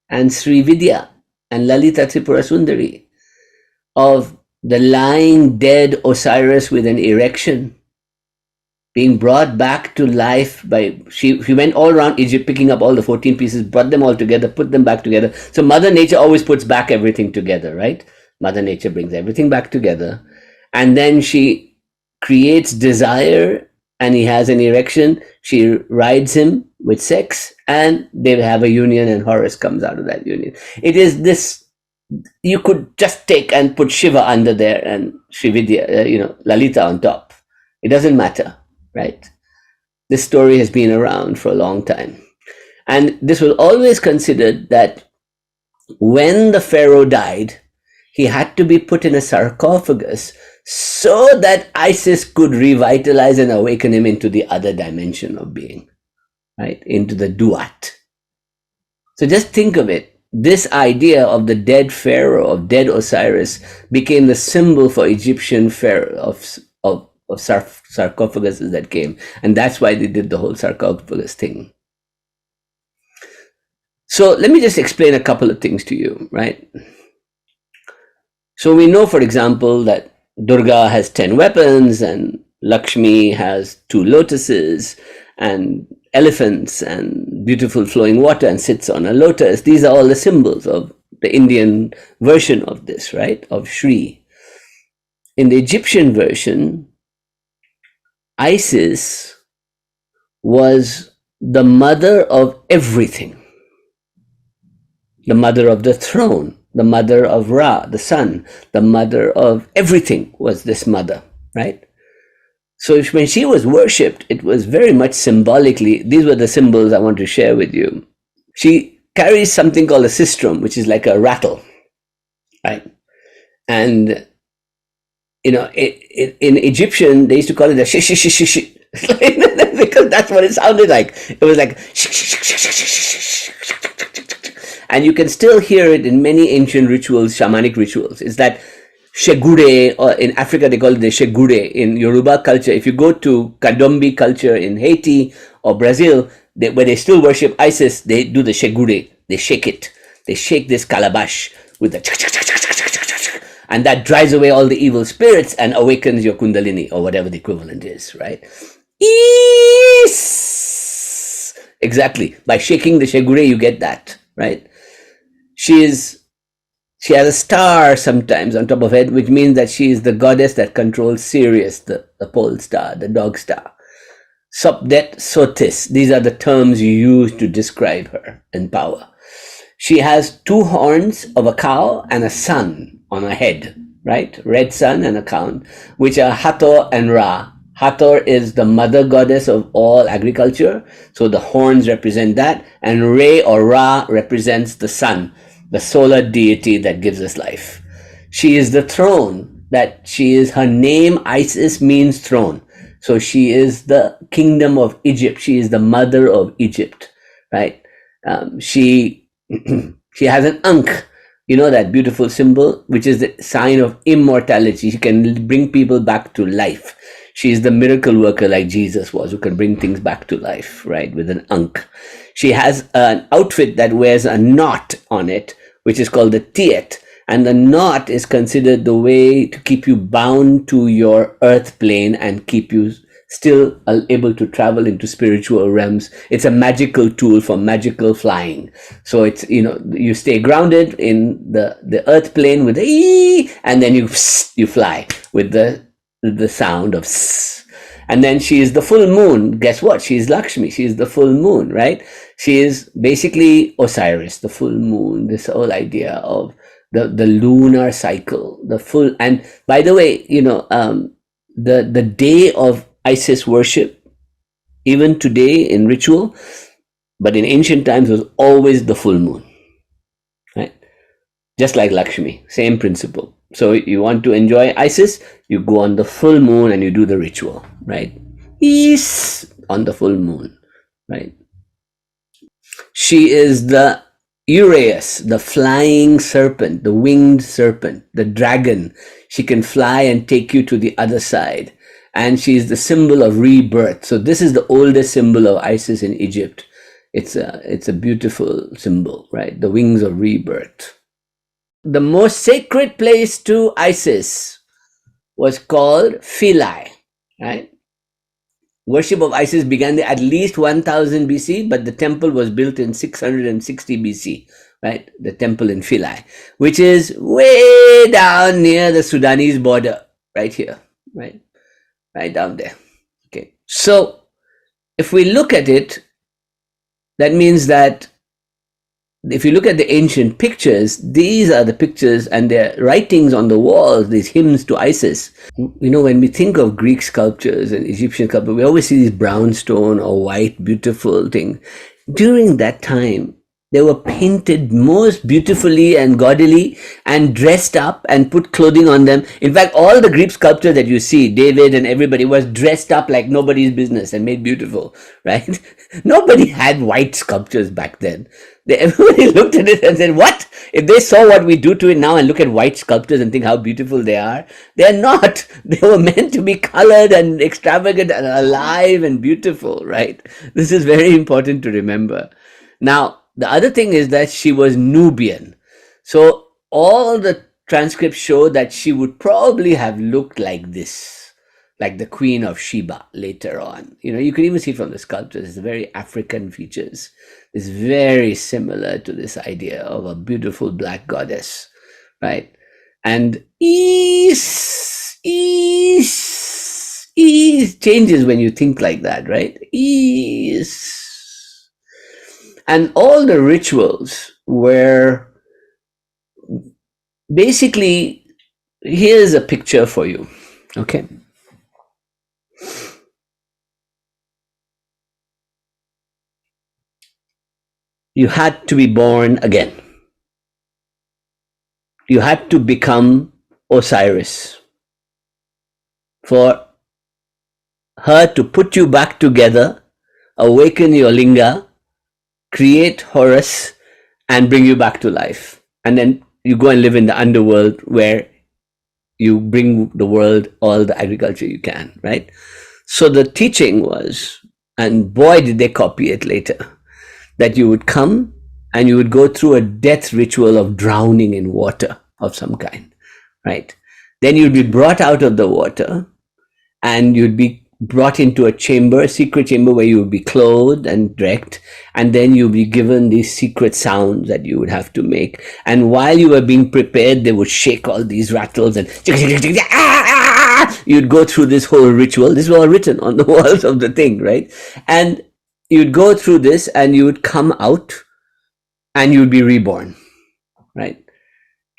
and Sri Vidya and Lalita Tripura Sundari, of the lying dead Osiris with an erection being brought back to life by, she went all around Egypt picking up all the 14 pieces, brought them all together, put them back together. So Mother Nature always puts back everything together, right? Mother Nature brings everything back together. And then she creates desire, and he has an erection. She rides him with sex, and they have a union, and Horus comes out of that union. It is this, you could just take and put Shiva under there and Srividya, Lalita on top. It doesn't matter. Right? This story has been around for a long time. And this was always considered that when the pharaoh died, he had to be put in a sarcophagus so that Isis could revitalize and awaken him into the other dimension of being, right? Into the duat. So just think of it. This idea of the dead pharaoh, of dead Osiris, became the symbol for Egyptian pharaoh of sarcophaguses that came. And that's why they did the whole sarcophagus thing. So let me just explain a couple of things to you, right? So we know, for example, that Durga has 10 weapons, and Lakshmi has 2 lotuses, and elephants, and beautiful flowing water, and sits on a lotus. These are all the symbols of the Indian version of this, right? Of Shri. In the Egyptian version, Isis was the mother of everything, the mother of the throne, the mother of Ra, the sun, the mother of everything was this mother, right? So when she was worshipped, it was very much symbolically, these were the symbols I want to share with you. She carries something called a sistrum, which is like a rattle, right? And in Egyptian, they used to call it a shish, shish, shish, shish, because that's what it sounded like. It was like, and you can still hear it in many ancient rituals, shamanic rituals. It's that shegure, or in Africa they call it the shegure. In Yoruba culture, if you go to Kadombi culture in Haiti or Brazil, where they still worship Isis, they do the shegure. They shake it. They shake this calabash with the, and that drives away all the evil spirits and awakens your Kundalini, or whatever the equivalent is, right? Exactly. By shaking the shegure, you get that, right? She has a star sometimes on top of her head, which means that she is the goddess that controls Sirius, the pole star, the dog star. Sopdet Sotis. These are the terms you use to describe her in power. She has 2 horns of a cow and a sun on her head, right? Red sun and a cow, which are Hathor and Ra. Hathor is the mother goddess of all agriculture, so the horns represent that, and Re or Ra represents the sun, the solar deity that gives us life. She is the throne, her name Isis means throne. So she is the kingdom of Egypt. She is the mother of Egypt, right? She has an ankh, that beautiful symbol, which is the sign of immortality. She can bring people back to life. She is the miracle worker like Jesus was, who can bring things back to life, right, with an ankh. She has an outfit that wears a knot on it, which is called the tiet. And the knot is considered the way to keep you bound to your earth plane and keep you still able to travel into spiritual realms. It's a magical tool for magical flying. So it's, you stay grounded in the earth plane with the and then you fly with the sound of and then she is the full moon. Guess what? She is Lakshmi. She is the full moon, right? She is basically Osiris, the full moon, this whole idea of the lunar cycle, the full. And by the way, the day of Isis worship, even today in ritual, but in ancient times was always the full moon, right? Just like Lakshmi, same principle. So you want to enjoy Isis, you go on the full moon and you do the ritual, right? On the full moon, right? She is the Uraeus, the flying serpent, the winged serpent, the dragon. She can fly and take you to the other side. And she is the symbol of rebirth. So this is the oldest symbol of Isis in Egypt. It's a beautiful symbol, right? The wings of rebirth. The most sacred place to Isis was called Philae, right? worship of Isis began at least 1000 BC, but the temple was built in 660 BC, right? The temple in Philae, which is way down near the Sudanese border, right here, right down there. Okay, so if we look at it, that means that if you look at the ancient pictures, these are the pictures and their writings on the walls, these hymns to Isis. You know, when we think of Greek sculptures and Egyptian sculptures, we always see these brown stone or white, beautiful things. During that time, they were painted most beautifully and gaudily and dressed up and put clothing on them. In fact, all the Greek sculptures that you see, David and everybody, was dressed up like nobody's business and made beautiful, right? Nobody had white sculptures back then. Everybody looked at it and said, what? If they saw what we do to it now and look at white sculptures and think how beautiful they are, they're not. They were meant to be colored and extravagant and alive and beautiful, right? This is very important to remember. Now, the other thing is that she was Nubian. So all the transcripts show that she would probably have looked like this, like the Queen of Sheba later on. You know, you can even see from the sculptures, it's very African features. It's very similar to this idea of a beautiful black goddess, right? And ease changes when you think like that, right? Ease. And all the rituals were basically, here's a picture for you, okay? You had to be born again. You had to become Osiris for her to put you back together, awaken your linga, create Horus, and bring you back to life. And then you go and live in the underworld where you bring the world all the agriculture you can, right? So the teaching was, and boy did they copy it later, that you would come and you would go through a death ritual of drowning in water of some kind, right? Then you'd be brought out of the water and you'd be brought into a chamber, a secret chamber where you would be clothed and decked, and then you'd be given these secret sounds that you would have to make. And while you were being prepared, they would shake all these rattles and you'd go through this whole ritual. This was all written on the walls of the thing, right? And you'd go through this and you would come out and you'd be reborn, right?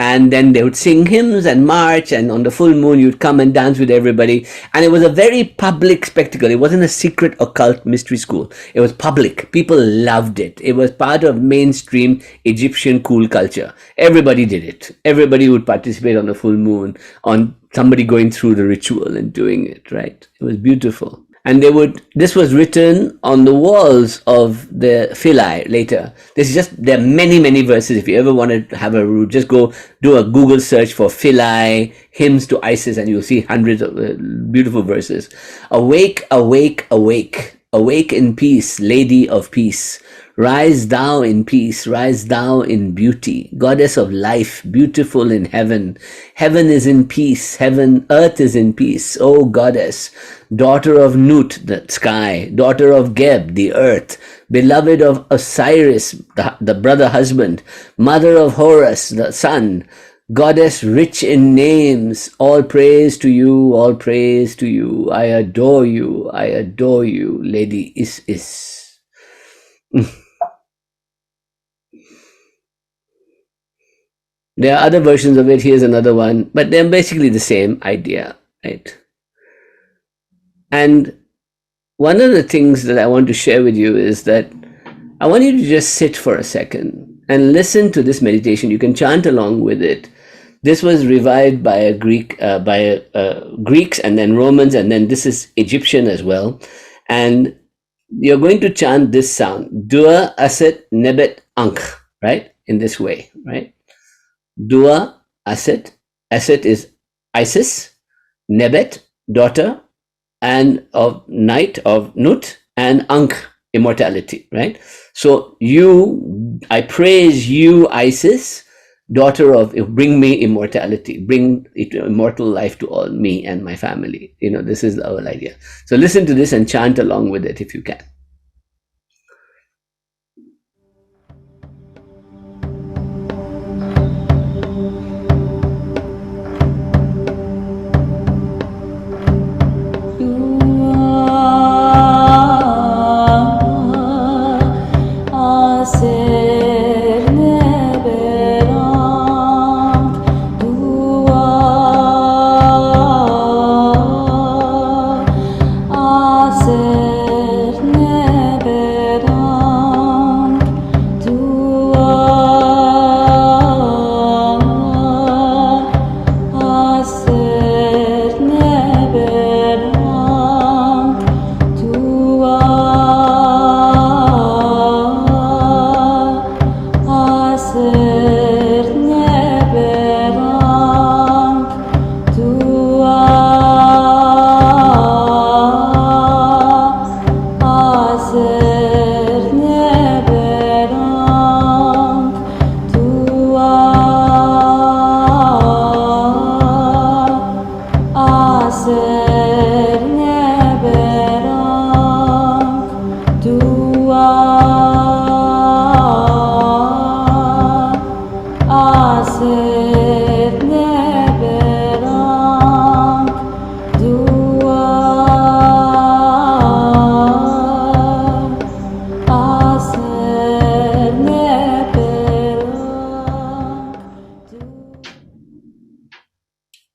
And then they would sing hymns and march, and on the full moon you'd come and dance with everybody. And it was a very public spectacle. It wasn't a secret occult mystery school. It was public. People loved it. It was part of mainstream Egyptian cool culture. Everybody did it. Everybody would participate on the full moon, on somebody going through the ritual and doing it, right? It was beautiful. And this was written on the walls of the Philae later. There are many, many verses. If you ever want to have a root, just go do a Google search for Philae, hymns to Isis, and you'll see hundreds of beautiful verses. Awake, awake, awake. Awake in peace, Lady of Peace. Rise thou in peace, rise thou in beauty. Goddess of life, beautiful in heaven. Heaven is in peace, earth is in peace. O Goddess, daughter of Nut, the sky, daughter of Geb, the earth, beloved of Osiris, the brother husband, mother of Horus, the son, Goddess rich in names, all praise to you, all praise to you. I adore you, Lady Isis. There are other versions of it. Here's another one, but they're basically the same idea, right? And one of the things that I want to share with you is that I want you to just sit for a second and listen to this meditation. You can chant along with it. This was revived by Greeks and then Romans, and then this is Egyptian as well. And you're going to chant this sound, Dua Aset Nebet Ankh, right? In this way, right? Dua Aset. Aset is Isis, Nebet, daughter, and of night of Nut, and Ankh, immortality, right? So I praise you, Isis, daughter of, bring me immortality, bring immortal life to all me and my family. This is the whole idea. So listen to this and chant along with it if you can.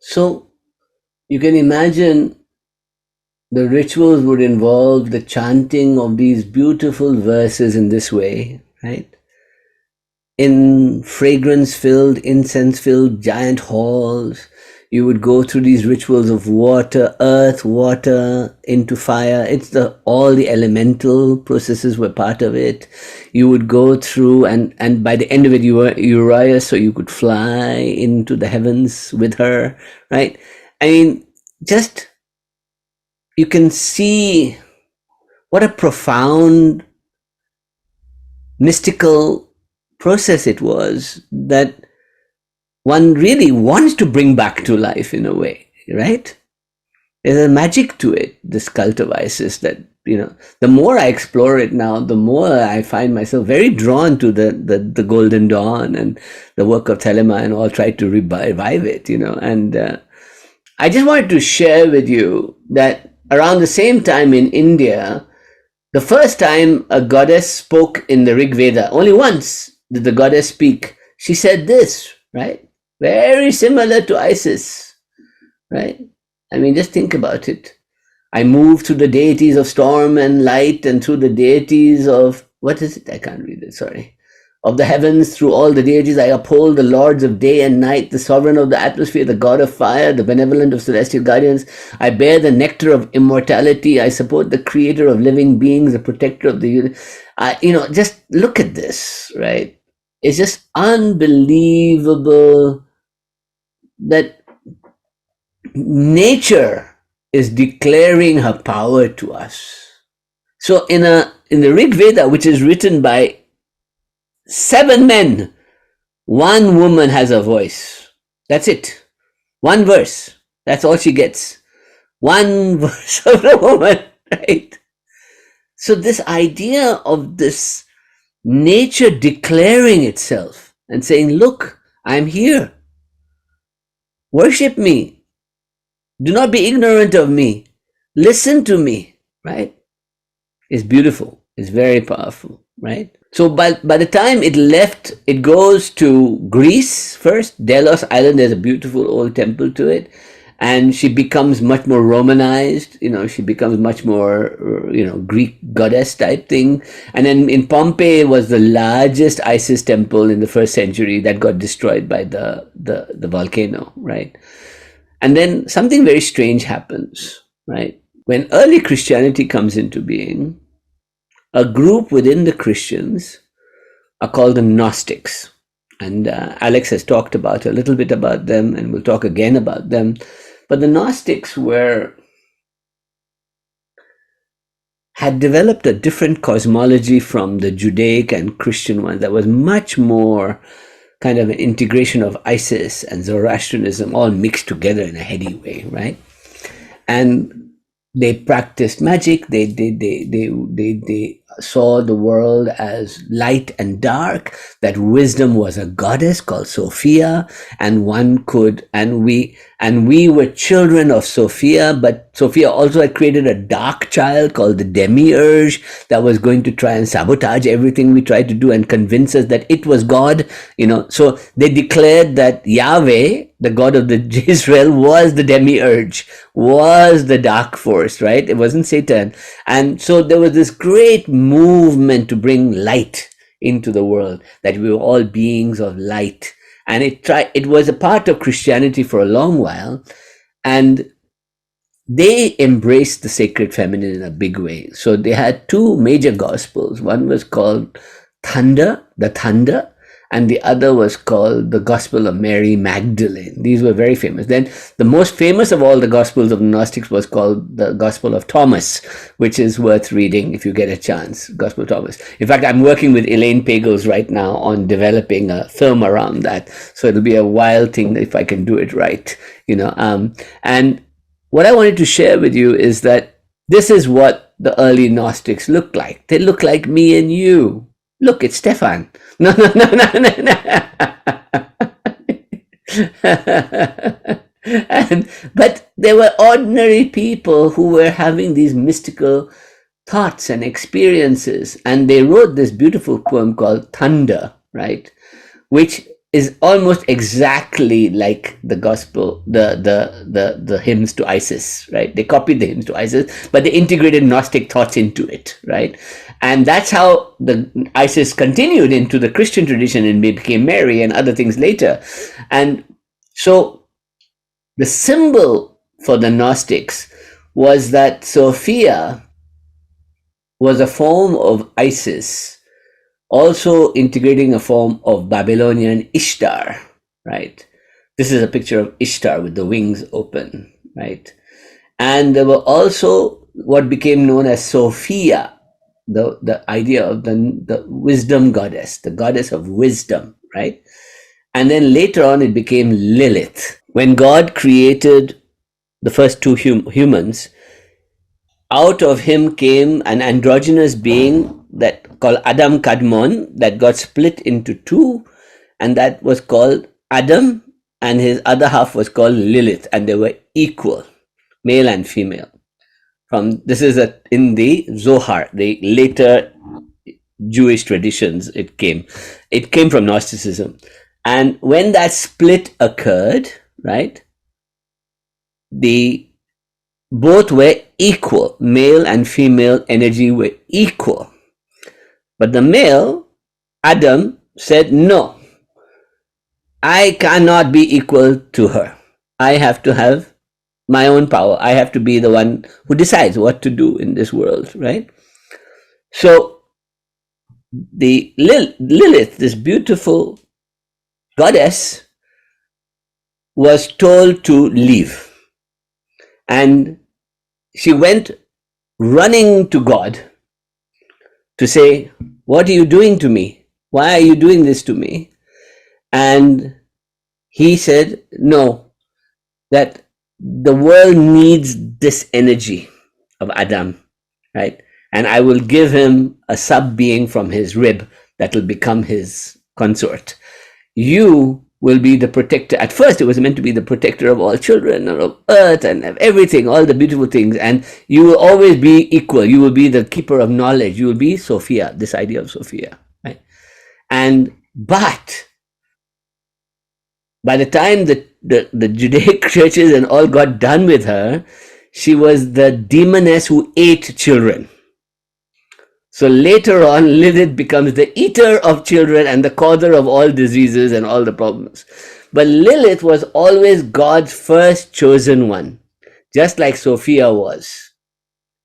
So you can imagine the rituals would involve the chanting of these beautiful verses in this way, right? In fragrance-filled, incense-filled giant halls, you would go through these rituals of water, earth, water, into fire. It's all the elemental processes were part of it. You would go through, and by the end of it, you were Uriah, so you could fly into the heavens with her, right? I mean, just, you can see what a profound mystical process it was that one really wants to bring back to life in a way, right? There's a magic to it, this cult of Isis, that, the more I explore it now, the more I find myself very drawn to the Golden Dawn and the work of Thelema and all, try to revive it, and I just wanted to share with you that around the same time in India, the first time a goddess spoke in the Rig Veda, only once did the goddess speak, she said this, right? Very similar to Isis, right? I mean, just think about it. I move through the deities of storm and light and through the deities of, what is it? I can't read it, sorry. Of the heavens, through all the deities, I uphold the lords of day and night, the sovereign of the atmosphere, the god of fire, the benevolent of celestial guardians. I bear the nectar of immortality. I support the creator of living beings, the protector of the universe. Just look at this, right? It's just unbelievable that nature is declaring her power to us. So in the Rig Veda, which is written by 7 men, 1 woman has a voice. That's it. 1 verse. That's all she gets. 1 verse of the woman, right? So this idea of this nature declaring itself and saying, look, I'm here. Worship me. Do not be ignorant of me. Listen to me, right? It's beautiful. It's very powerful, right? So by the time it left, it goes to Greece first. Delos Island, there's a beautiful old temple to it. And she becomes much more Romanized, she becomes much more, Greek goddess type thing. And then in Pompeii was the largest Isis temple in the 1st century that got destroyed by the volcano, right? And then something very strange happens, right? When early Christianity comes into being, a group within the Christians are called the Gnostics. And Alex has talked about a little bit about them, and we'll talk again about them. But the Gnostics had developed a different cosmology from the Judaic and Christian one that was much more kind of an integration of Isis and Zoroastrianism all mixed together in a heady way, right? And they practiced magic. They saw the world as light and dark, that wisdom was a goddess called Sophia, and we were children of Sophia, but Sophia also had created a dark child called the demiurge that was going to try and sabotage everything we tried to do and convince us that it was God, So they declared that Yahweh, the God of Israel, was the demiurge, was the dark force, right? It wasn't Satan. And so there was this great movement to bring light into the world, that we were all beings of light. And it was a part of Christianity for a long while. And they embraced the sacred feminine in a big way. So they had two major gospels. One was called Thunder, and the other was called the Gospel of Mary Magdalene. These were very famous. Then the most famous of all the Gospels of the Gnostics was called the Gospel of Thomas, which is worth reading if you get a chance, Gospel of Thomas. In fact, I'm working with Elaine Pagels right now on developing a film around that. So it'll be a wild thing if I can do it right, And what I wanted to share with you is that this is what the early Gnostics looked like. They look like me and you. Look, it's Stefan. No. But they were ordinary people who were having these mystical thoughts and experiences. And they wrote this beautiful poem called Thunder, right? Which is almost exactly like the gospel, the hymns to Isis, right? They copied the hymns to Isis, but they integrated Gnostic thoughts into it, right? And that's how the Isis continued into the Christian tradition and became Mary and other things later. And so the symbol for the Gnostics was that Sophia was a form of Isis, also integrating a form of Babylonian Ishtar, right? This is a picture of Ishtar with the wings open, right? And there were also what became known as Sophia, the idea of the wisdom goddess, the goddess of wisdom, right? And then later on it became Lilith. When God created the first two humans, out of him came an androgynous being that called Adam Kadmon that got split into two, and that was called Adam, and his other half was called Lilith, and they were equal, male and female. This is in the Zohar, the later Jewish traditions. It came from Gnosticism, and when that split occurred, right, both were equal. Male and female energy were equal. But the male, Adam, said, no, I cannot be equal to her. I have to have my own power. I have to be the one who decides what to do in this world, right? So the Lilith, this beautiful goddess, was told to leave. And she went running to God to say, what are you doing to me? Why are you doing this to me? And he said, no, that the world needs this energy of Adam, right? And I will give him a sub-being from his rib that will become his consort. You will be the protector. At first, it was meant to be the protector of all children and of earth and of everything, all the beautiful things. And you will always be equal. You will be the keeper of knowledge. You will be Sophia, this idea of Sophia, right? But by the time the Judaic churches and all got done with her, she was the demoness who ate children. So later on, Lilith becomes the eater of children and the causer of all diseases and all the problems. But Lilith was always God's first chosen one, just like Sophia was,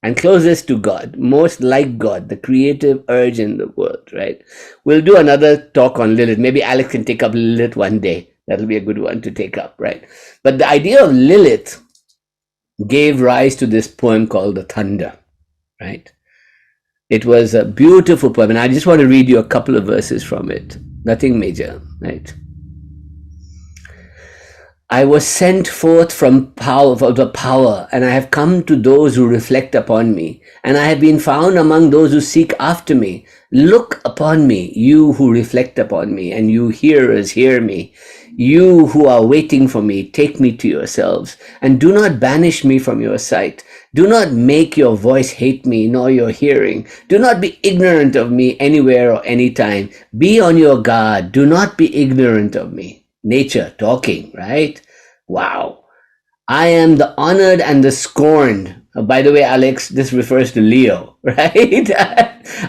and closest to God, most like God, the creative urge in the world, right? We'll do another talk on Lilith. Maybe Alex can take up Lilith one day. That'll be a good one to take up, right? But the idea of Lilith gave rise to this poem called The Thunder, right? It was a beautiful poem, and I just want to read you a couple of verses from it. Nothing major, right? I was sent forth from the power, and I have come to those who reflect upon me, and I have been found among those who seek after me. Look upon me, you who reflect upon me, and you hearers hear me. You who are waiting for me, take me to yourselves, and do not banish me from your sight. Do not make your voice hate me, nor your hearing. Do not be ignorant of me anywhere or anytime. Be on your guard. Do not be ignorant of me. Nature talking, right? Wow. I am the honored and the scorned. By the way, Alex, this refers to Leo, right?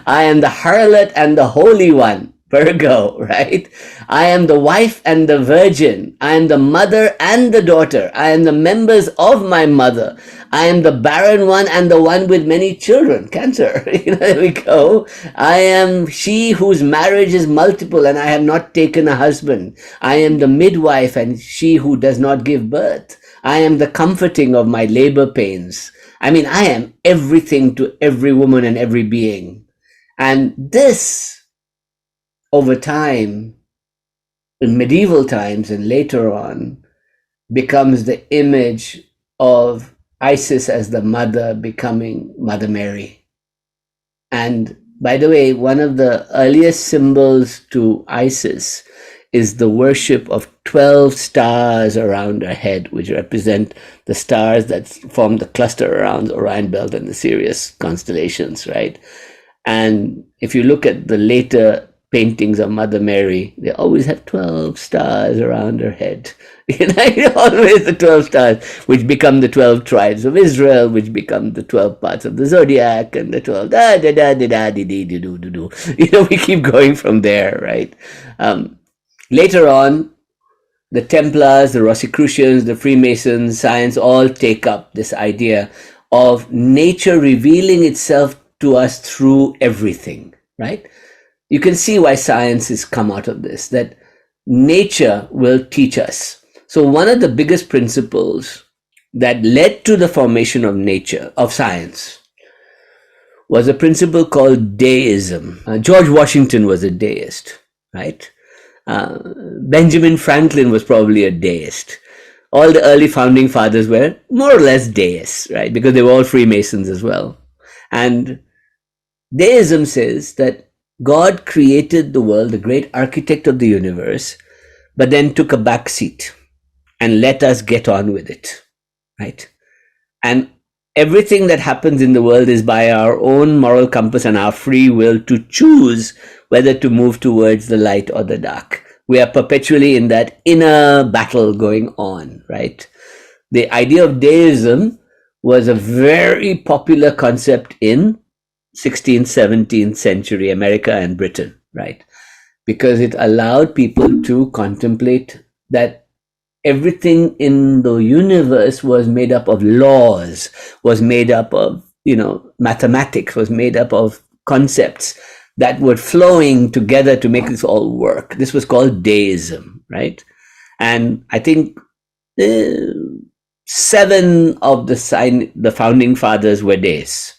I am the harlot and the holy one, Virgo, right? I am the wife and the virgin. I am the mother and the daughter. I am the members of my mother. I am the barren one and the one with many children, Cancer. There we go. I am she whose marriage is multiple and I have not taken a husband. I am the midwife and she who does not give birth. I am the comforting of my labor pains. I mean, I am everything to every woman and every being. And this, over time, in medieval times and later on, becomes the image of Isis as the mother becoming Mother Mary. And by the way, one of the earliest symbols to Isis is the worship of 12 stars around her head, which represent the stars that form the cluster around the Orion Belt and the Sirius constellations, right? And if you look at the later paintings of Mother Mary, they always have 12 stars around her head. Always the 12 stars, which become the 12 tribes of Israel, which become the 12 parts of the zodiac, and the 12 we keep going from there, right? Later on, the Templars, the Rosicrucians, the Freemasons, science all take up this idea of nature revealing itself to us through everything, right? You can see why science has come out of this, that nature will teach us. So one of the biggest principles that led to the formation of nature, of science, was a principle called deism. George Washington was a deist, right? Benjamin Franklin was probably a deist. All the early founding fathers were more or less deists, right? Because they were all Freemasons as well. And deism says that God created the world, the great architect of the universe, but then took a back seat and let us get on with it, right? And everything that happens in the world is by our own moral compass and our free will to choose whether to move towards the light or the dark. We are perpetually in that inner battle going on, right? The idea of deism was a very popular concept in 16th, 17th century America and Britain, right? Because it allowed people to contemplate that everything in the universe was made up of laws, was made up of, mathematics, was made up of concepts that were flowing together to make this all work. This was called deism, right? And I think 7 of the founding fathers were deists,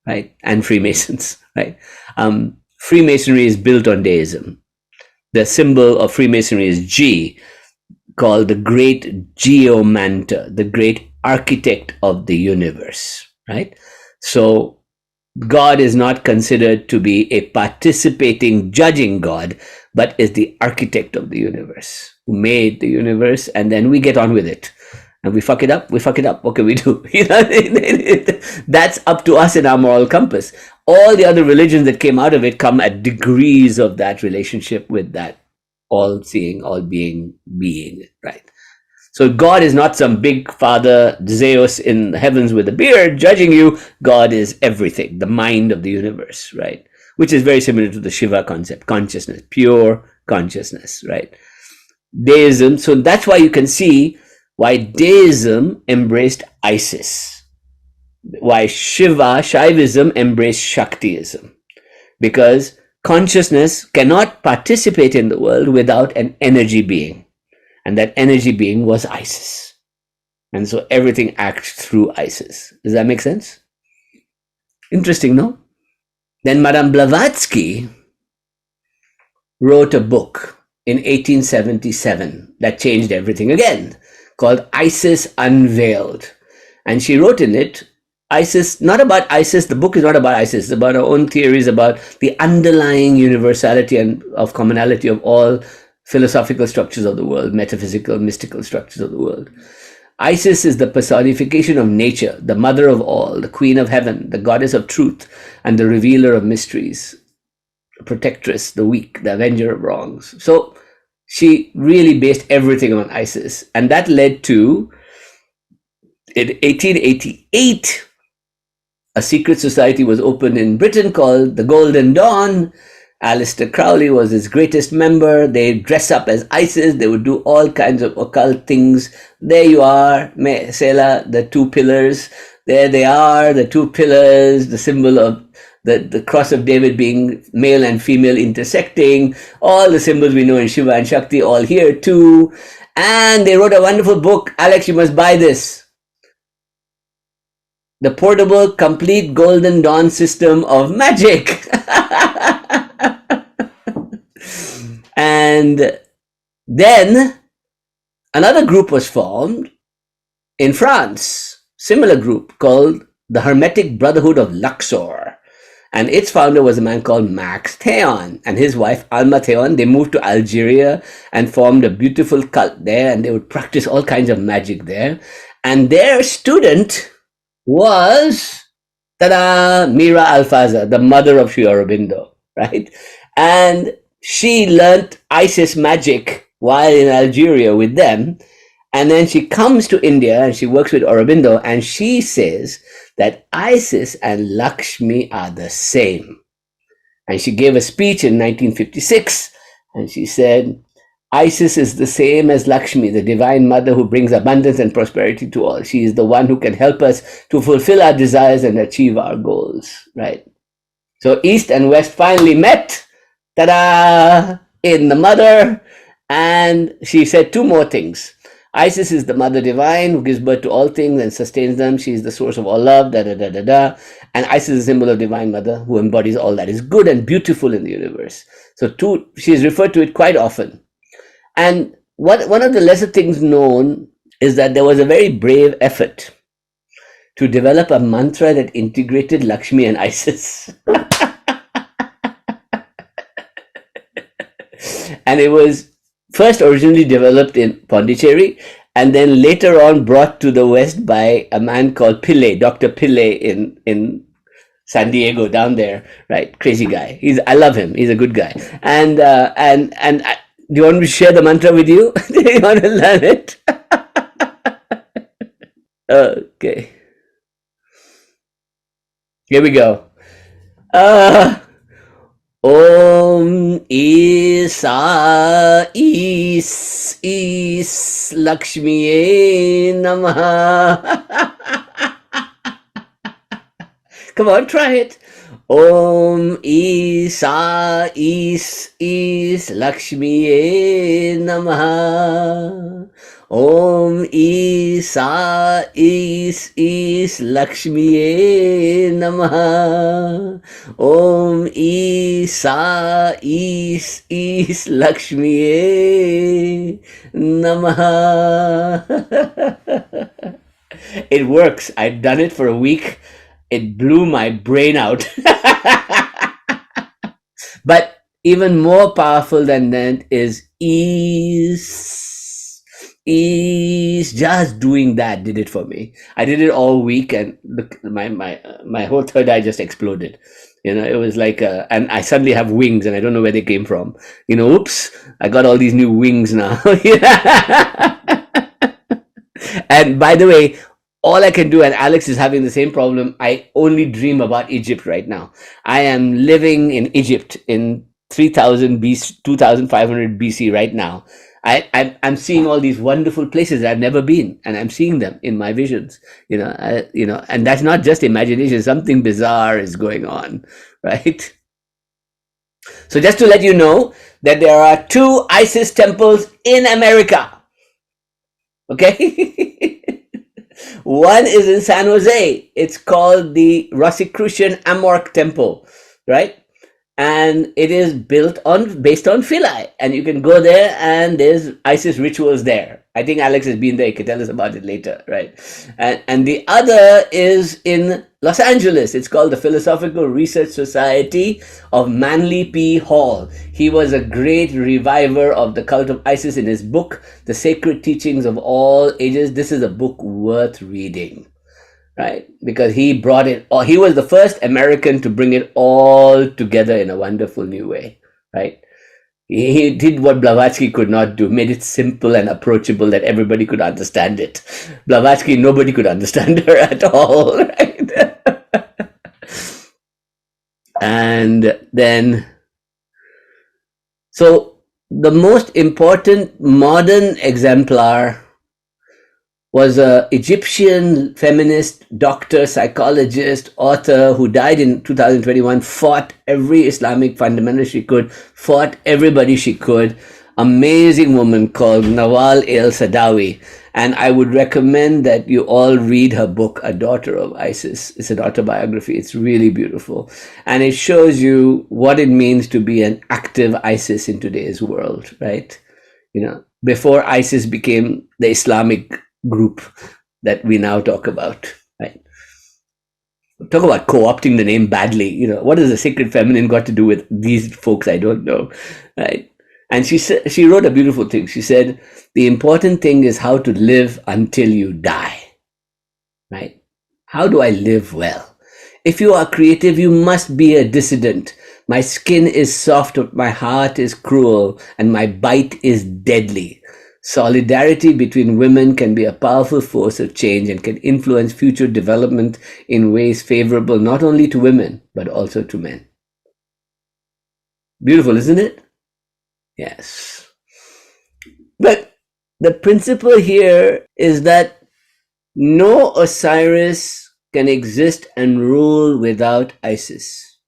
right? And Freemasons, right? Freemasonry is built on deism. The symbol of Freemasonry is G, called the great geomanter, the great architect of the universe, right? So God is not considered to be a participating, judging God, but is the architect of the universe, who made the universe, and then we get on with it. And we fuck it up. What can we do? That's up to us in our moral compass. All the other religions that came out of it come at degrees of that relationship with that all-seeing, all-being being, right? So God is not some big father Zeus in the heavens with a beard judging you. God is everything, the mind of the universe, right? Which is very similar to the Shiva concept, consciousness, pure consciousness, right? Deism, so that's why you can see why deism embraced Isis, why Shaivism embraced Shaktiism, because consciousness cannot participate in the world without an energy being. And that energy being was Isis. And so everything acts through Isis. Does that make sense? Interesting, no? Then Madame Blavatsky wrote a book in 1877 that changed everything again, called Isis Unveiled. And she wrote in it, Isis, not about Isis, the book is not about Isis, it's about her own theories about the underlying universality and of commonality of all philosophical structures of the world, metaphysical, mystical structures of the world. Isis is the personification of nature, the mother of all, the queen of heaven, the goddess of truth, and the revealer of mysteries, the protectress, the weak, the avenger of wrongs. So she really based everything on Isis. And that led to, in 1888, a secret society was opened in Britain called the Golden Dawn. Aleister Crowley was its greatest member. They dress up as Isis. They would do all kinds of occult things. There you are, Sela, the two pillars. There they are, the two pillars, the symbol of the cross of David being male and female intersecting. All the symbols we know in Shiva and Shakti, all here too. And they wrote a wonderful book. Alex, you must buy this. The Portable Complete Golden Dawn System of Magic. And then another group was formed in France, similar group called the Hermetic Brotherhood of Luxor. And its founder was a man called Max Theon and his wife Alma Theon. They moved to Algeria and formed a beautiful cult there, and they would practice all kinds of magic there. And their student was, tada, Mira Alfaza, the mother of Sri Aurobindo, right? And she learnt Isis magic while in Algeria with them. And then she comes to India and she works with Aurobindo, and she says that Isis and Lakshmi are the same. And she gave a speech in 1956, and she said, Isis is the same as Lakshmi, the divine mother who brings abundance and prosperity to all. She is the one who can help us to fulfill our desires and achieve our goals, right? So East and West finally met, ta-da, in the mother. And she said two more things. Isis is the mother divine who gives birth to all things and sustains them. She is the source of all love, da-da-da-da-da. And Isis is a symbol of divine mother who embodies all that is good and beautiful in the universe. So she is referred to it quite often. And one of the lesser things known is that there was a very brave effort to develop a mantra that integrated Lakshmi and Isis. And it was first originally developed in Pondicherry and then later on brought to the West by a man called Philae, Dr. Philae in San Diego down there, right? Crazy guy. I love him. He's a good guy. And do you want me to share the mantra with you? Do you want to learn it? Okay. Here we go. Om Isa Is Lakshmi Namaha. Come on, try it. Om Isa Is Lakshmi Namaha. Om Isa Is Lakshmi Namaha. Om Isa Is Lakshmi Namaha. It works. I've done it for a week. It blew my brain out. But even more powerful than that is just doing that did it for me. I did it all week, and look, my whole third eye just exploded. You know, it was like and I suddenly have wings, and I don't know where they came from. You know, oops, I got all these new wings now. And by the way, all I can do, and Alex is having the same problem, I only dream about Egypt right now. I am living in Egypt in 3000 BC, 2500 BC right now. I'm seeing all these wonderful places I've never been, and I'm seeing them in my visions. You know, and that's not just imagination. Something bizarre is going on, right? So just to let you know that there are 2 Isis temples in America. Okay. One is in San Jose. It's called the Rosicrucian Amorc Temple, right? and it is based on Philae, and you can go there and there's Isis rituals there. I think Alex has been there, he can tell us about it later, right? And the other is in Los Angeles. It's called the Philosophical Research Society of Manly P. Hall. He was a great reviver of the cult of Isis in his book, The Sacred Teachings of All Ages. This is a book worth reading, right? Because he brought it, or he was the first American to bring it all together in a wonderful new way, right? He did what Blavatsky could not do, made it simple and approachable that everybody could understand it. Blavatsky, nobody could understand her at all, right? And then, so the most important modern exemplar was an Egyptian feminist, doctor, psychologist, author who died in 2021, fought every Islamic fundamentalist she could, fought everybody she could. Amazing woman called Nawal El Sadawi. And I would recommend that you all read her book, A Daughter of Isis. It's an autobiography. It's really beautiful. And it shows you what it means to be an active Isis in today's world, right? You know, before ISIS became the Islamic group that we now talk about, right? Talk about co-opting the name badly. You know, what has the sacred feminine got to do with these folks? I don't know, right? And she wrote a beautiful thing. She said, the important thing is how to live until you die, right? How do I live well? If you are creative, you must be a dissident. My skin is soft, but my heart is cruel, and my bite is deadly. Solidarity between women can be a powerful force of change and can influence future development in ways favorable not only to women, but also to men. Beautiful, isn't it? Yes. But the principle here is that no Osiris can exist and rule without Isis.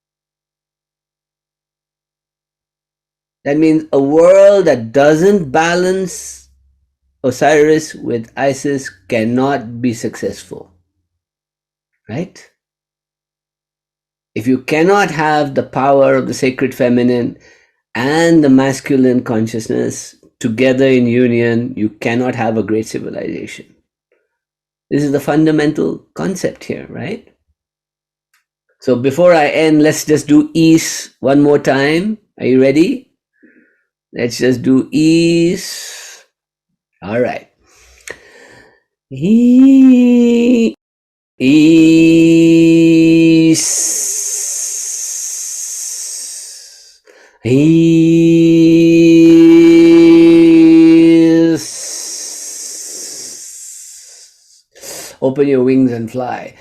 That means a world that doesn't balance Osiris with Isis cannot be successful, right? If you cannot have the power of the sacred feminine and the masculine consciousness together in union, you cannot have a great civilization. This is the fundamental concept here, right? So before I end, let's just do Is one more time. Are you ready? Let's just do Is. All right. Is. Open your wings and fly.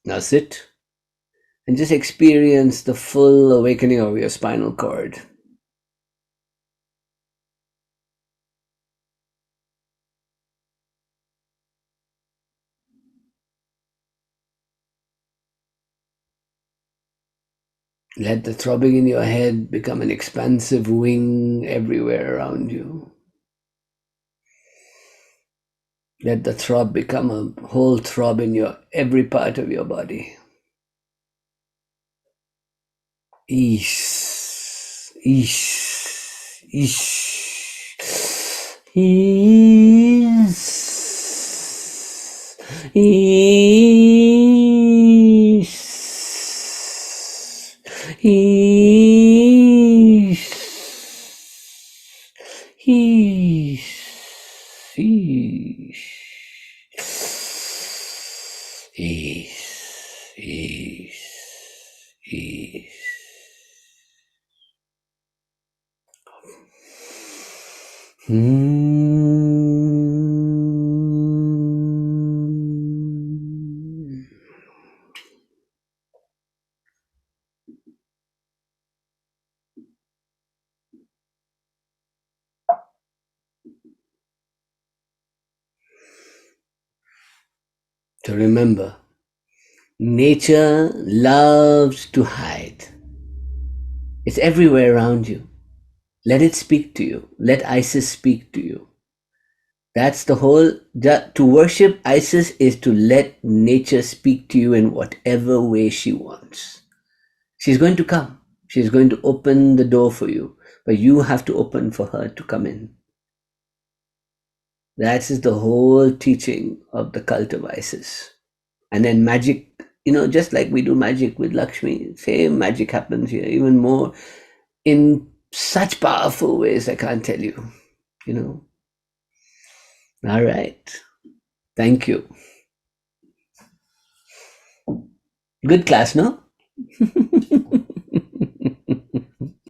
Now sit and just experience the full awakening of your spinal cord. Let the throbbing in your head become an expansive wing everywhere around you. Let the throb become a whole throb in every part of your body. Ease, ease, ease, ease, ease, ease, Ease, ease, ease. So remember, nature loves to hide. It's everywhere around you. Let it speak to you. Let Isis speak to you. That's the whole, to worship Isis is to let nature speak to you in whatever way she wants. She's going to come. She's going to open the door for you, but you have to open for her to come in. That is the whole teaching of the cult of Isis. And then magic, just like we do magic with Lakshmi, same magic happens here, even more in such powerful ways, I can't tell you, All right. Thank you. Good class, no?